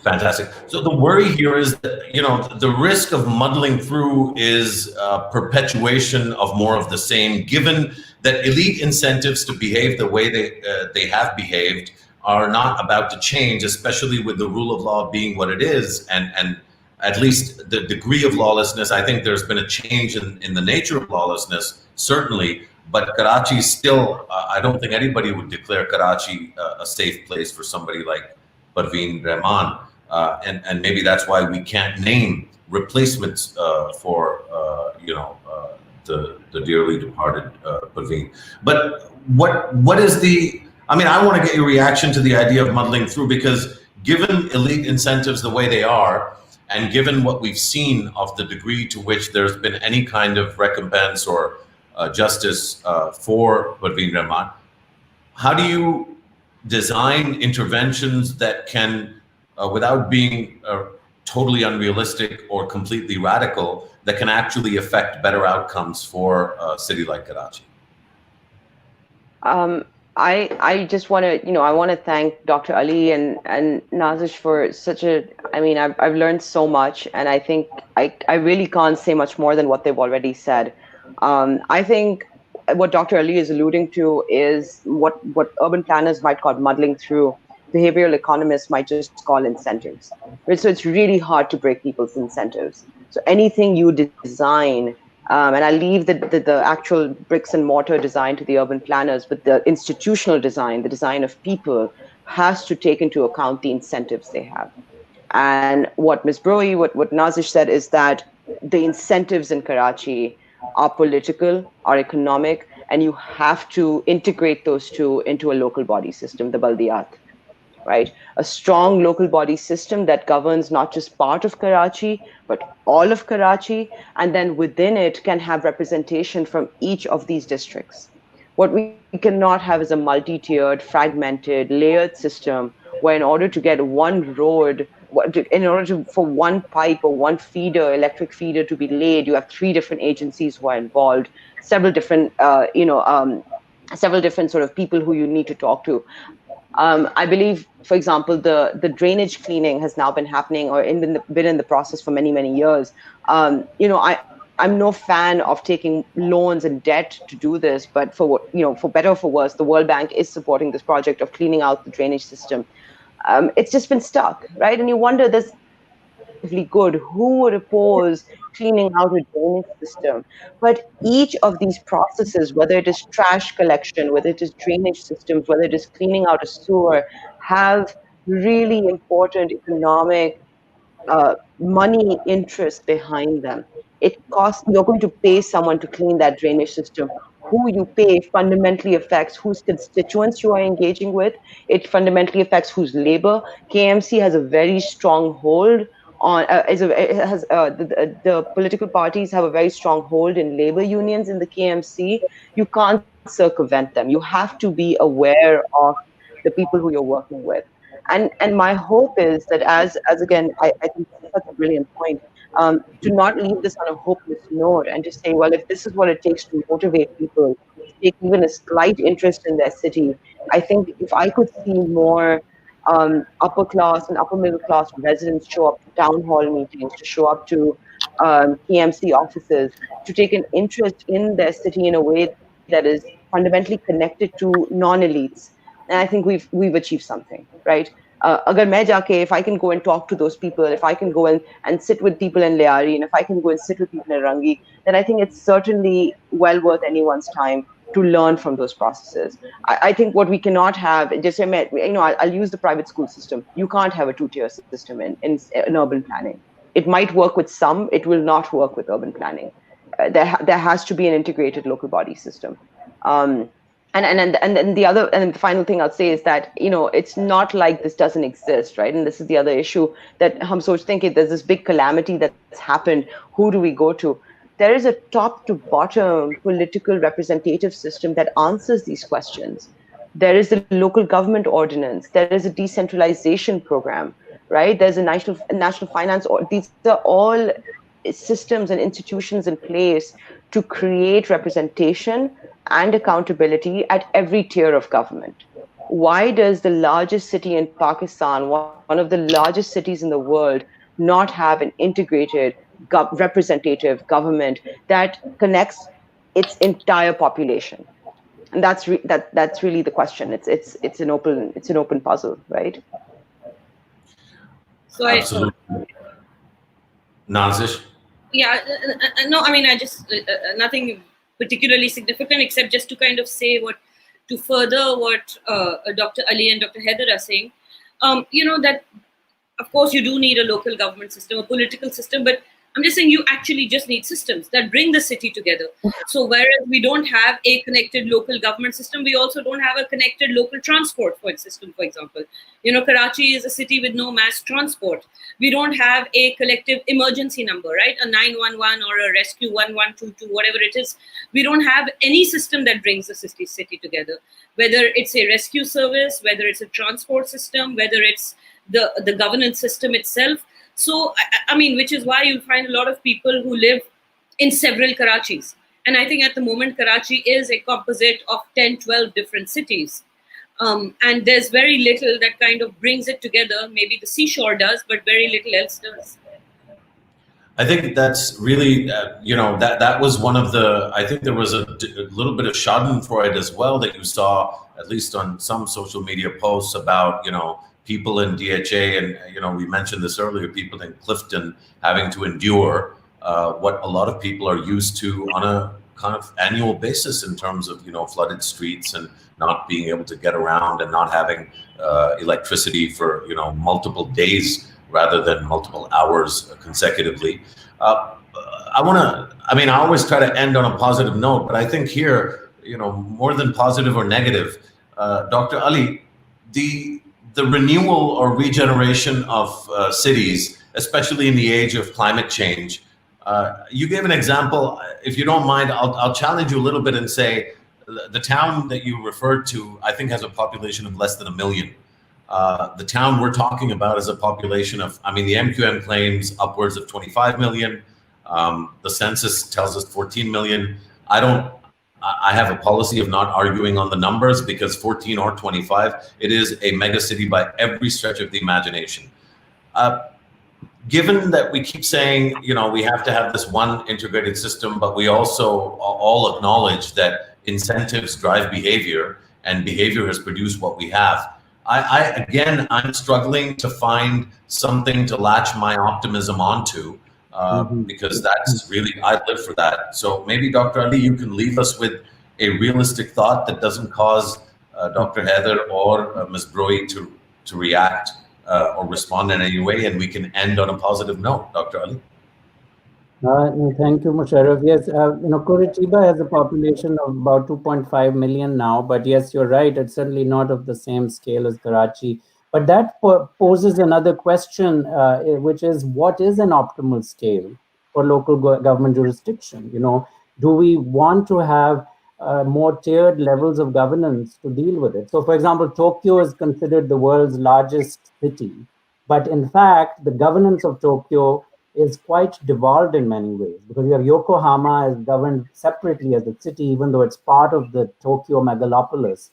Fantastic. So the worry here is that, the risk of muddling through is perpetuation of more of the same, given that elite incentives to behave the way they have behaved are not about to change, especially with the rule of law being what it is, and at least the degree of lawlessness. I think there's been a change in the nature of lawlessness, certainly, but Karachi still, I don't think anybody would declare Karachi a safe place for somebody like Parveen Rahman. And maybe that's why we can't name replacements for the dearly departed Parveen. But what is the? I mean, I want to get your reaction to the idea of muddling through, because given elite incentives the way they are, and given what we've seen of the degree to which there's been any kind of recompense or justice for Parveen Rahman, how do you design interventions that can, without being totally unrealistic or completely radical, that can actually affect better outcomes for a city like Karachi? I just want to, I want to thank Dr. Ali and Nazish for such I've learned so much, and I think I really can't say much more than what they've already said. I think what Dr. Ali is alluding to is what urban planners might call muddling through, behavioral economists might just call incentives. Right? So it's really hard to break people's incentives. So anything you design, and I leave the actual bricks and mortar design to the urban planners, but the institutional design, the design of people, has to take into account the incentives they have. And what Ms. Brohi, what Nazish said is that the incentives in Karachi are political, are economic, and you have to integrate those two into a local body system, the Baldiyat. Right? A strong local body system that governs not just part of Karachi, but all of Karachi, and then within it can have representation from each of these districts. What we cannot have is a multi-tiered, fragmented, layered system where in order to get one road, for one pipe or one feeder, electric feeder to be laid, you have 3 different agencies who are involved, several different sort of people who you need to talk to. I believe, for example, the drainage cleaning has now been happening or been in the process for many, many years. I'm no fan of taking loans and debt to do this, but for better or for worse, the World Bank is supporting this project of cleaning out the drainage system. It's just been stuck, right? And you wonder, this good, who would oppose cleaning out a drainage system? But each of these processes, whether it is trash collection, whether it is drainage systems, whether it is cleaning out a sewer, have really important economic money interest behind them. It costs, you're going to pay someone to clean that drainage system. Who you pay fundamentally affects whose constituents you are engaging with. It fundamentally affects whose labor. KMC has a very strong hold on, the political parties have a very strong hold in labor unions in the KMC. You can't circumvent them. You have to be aware of the people who you're working with. And my hope is that as again, I think that's a brilliant point, to not leave this on a hopeless note and to say, well, if this is what it takes to motivate people to take even a slight interest in their city, I think if I could see more upper class and upper middle class residents show up to town hall meetings, to show up to KMC offices, to take an interest in their city in a way that is fundamentally connected to non-elites, and I think we've achieved something, right? Agar main jaake, if I can go and talk to those people, if I can go and sit with people in Liari, and if I can go and sit with people in Rangi, then I think it's certainly well worth anyone's time to learn from those processes. I think what we cannot have, just I'll use the private school system. You can't have a 2-tier system in urban planning. It might work with some, it will not work with urban planning. There has to be an integrated local body system. And the final thing I'll say is that, it's not like this doesn't exist, right? And this is the other issue that hum soch think there's this big calamity that's happened. Who do we go to? There is a top to bottom political representative system that answers these questions. There is the local government ordinance. There is a decentralization program, right? There's a national finance. These are all systems and institutions in place to create representation and accountability at every tier of government. Why does the largest city in Pakistan, one of the largest cities in the world, not have an integrated representative government that connects its entire population? And that's really the question. It's an open puzzle, right? So absolutely. Nazish? Yeah, no, I just nothing particularly significant, except just to kind of say to further what Dr. Ali and Dr. Haider are saying, that of course you do need a local government system, a political system, but I'm just saying you actually just need systems that bring the city together. So whereas we don't have a connected local government system, we also don't have a connected local transport system, for example. Karachi is a city with no mass transport. We don't have a collective emergency number, right? A 911 or a rescue 1122, whatever it is. We don't have any system that brings the city together, whether it's a rescue service, whether it's a transport system, whether it's the governance system itself. So, I mean, which is why you find a lot of people who live in several Karachis. And I think at the moment, Karachi is a composite of 10, 12 different cities. And there's very little that kind of brings it together. Maybe the seashore does, but very little else does. I think that's really, that was one of the, I think there was a little bit of schadenfreude as well that you saw, at least on some social media posts about, people in DHA, and we mentioned this earlier, people in Clifton having to endure what a lot of people are used to on a kind of annual basis in terms of flooded streets and not being able to get around and not having electricity for multiple days rather than multiple hours consecutively. I always try to end on a positive note, but I think here, more than positive or negative, Dr. Ali, the renewal or regeneration of cities, especially in the age of climate change. You gave an example. If you don't mind, I'll challenge you a little bit and say the town that you referred to, I think, has a population of less than 1 million. The town we're talking about is a population of, the MQM claims upwards of 25 million. The census tells us 14 million. I have a policy of not arguing on the numbers because 14 or 25, it is a mega city by every stretch of the imagination. Given that we keep saying, we have to have this one integrated system, but we also all acknowledge that incentives drive behavior and behavior has produced what we have. I'm struggling to find something to latch my optimism onto. Because that's really, I live for that. So maybe Dr. Ali, you can leave us with a realistic thought that doesn't cause Dr. Haider or Ms. Brohi to react or respond in any way, and we can end on a positive note. Dr. Ali. No, thank you, Musharraf. Yes, Curitiba has a population of about 2.5 million now, but yes, you're right. It's certainly not of the same scale as Karachi. But that poses another question, which is, what is an optimal scale for local government jurisdiction? Do we want to have more tiered levels of governance to deal with it? So, for example, Tokyo is considered the world's largest city, but in fact, the governance of Tokyo is quite devolved in many ways, because you have Yokohama is governed separately as a city, even though it's part of the Tokyo megalopolis.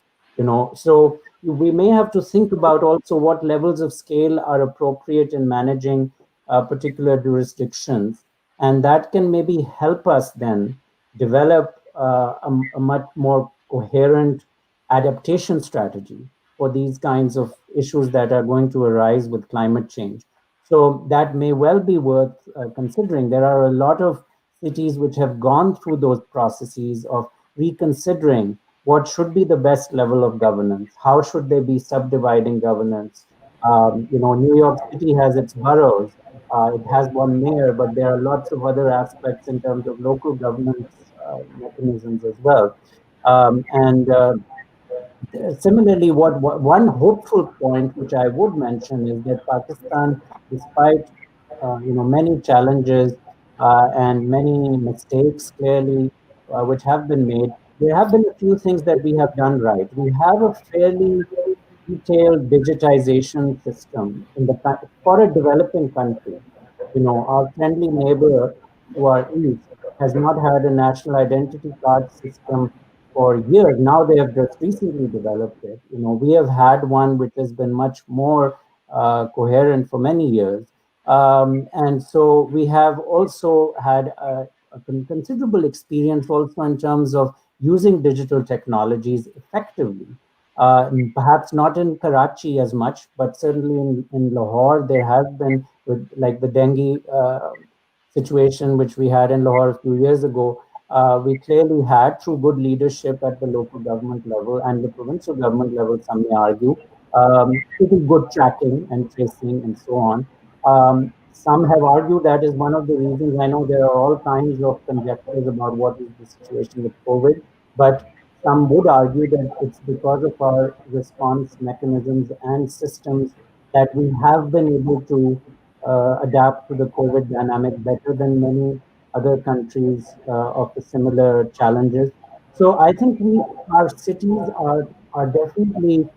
So we may have to think about also what levels of scale are appropriate in managing particular jurisdictions, and that can maybe help us then develop a much more coherent adaptation strategy for these kinds of issues that are going to arise with climate change. So that may well be worth considering. There are a lot of cities which have gone through those processes of reconsidering what should be the best level of governance, how should they be subdividing governance. New York City has its boroughs, it has one mayor, but there are lots of other aspects in terms of local governance mechanisms as well. Similarly, one hopeful point which I would mention is that Pakistan, despite many challenges and many mistakes clearly which have been made, there have been a few things that we have done right. We have a fairly detailed digitization system for a developing country. Our friendly neighbor to our east has not had a national identity card system for years. Now they have just recently developed it. We have had one which has been much more coherent for many years. And so we have also had a considerable experience also in terms of using digital technologies effectively. Perhaps not in Karachi as much, but certainly in Lahore, there has been, with like the dengue situation which we had in Lahore a few years ago, we clearly had, through good leadership at the local government level and the provincial government level, some may argue, pretty good tracking and tracing and so on. Some have argued that is one of the reasons. I know there are all kinds of conjectures about what is the situation with COVID, but some would argue that it's because of our response mechanisms and systems that we have been able to adapt to the COVID dynamic better than many other countries of the similar challenges. So I think our cities are definitely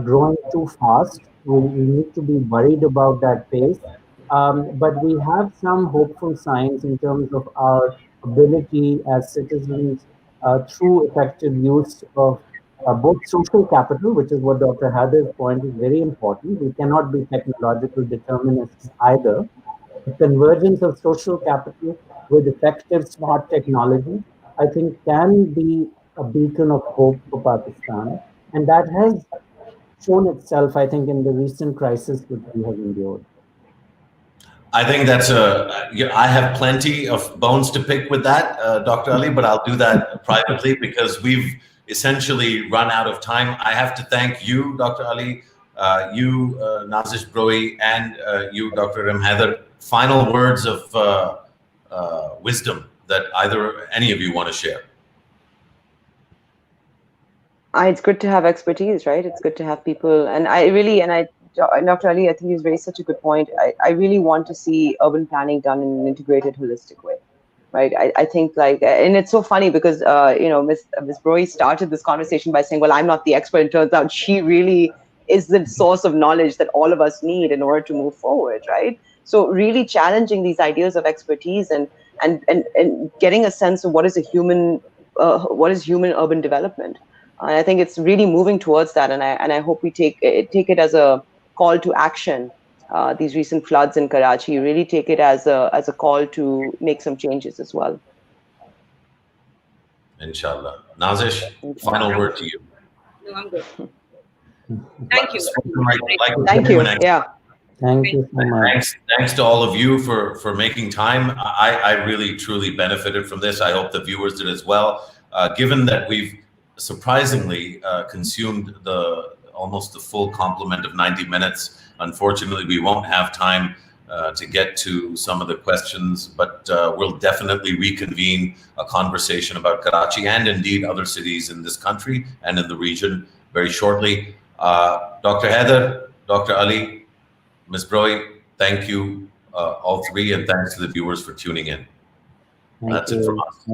growing too fast. We need to be worried about that pace. But we have some hopeful signs in terms of our ability as citizens through effective use of both social capital, which is what Dr. Haider's point is very important. We cannot be technological determinists either. The convergence of social capital with effective smart technology, I think, can be a beacon of hope for Pakistan. And that has shown itself, I think, in the recent crisis which we have endured. I think I have plenty of bones to pick with that, Dr. Ali, but I'll do that privately because we've essentially run out of time. I have to thank you, Dr. Ali, you, Nazish, Brohi, and you, Dr. Haider. Final words of wisdom that any of you want to share. It's good to have expertise, right? It's good to have people. And Dr. Ali, I think he's raised such a good point. I really want to see urban planning done in an integrated, holistic way, right? I think and it's so funny because, Ms. Brohi started this conversation by saying, well, I'm not the expert. It turns out she really is the source of knowledge that all of us need in order to move forward, right? So really challenging these ideas of expertise and getting a sense of what is human urban development. And I think it's really moving towards that, and I hope we take it as a call to action. These recent floods in Karachi, really take it as a call to make some changes as well. Inshallah. Nazish, final word to you. No, I'm good. Thank you. Thank you. Yeah. Thank you so much. Thanks to all of you for making time. I really, truly benefited from this. I hope the viewers did as well. Given that we've surprisingly consumed almost the full complement of 90 minutes. Unfortunately, we won't have time to get to some of the questions, but we'll definitely reconvene a conversation about Karachi and indeed other cities in this country and in the region very shortly. Dr. Haider, Dr. Ali, Ms. Brohi, thank you all three, and thanks to the viewers for tuning in. That's it from us.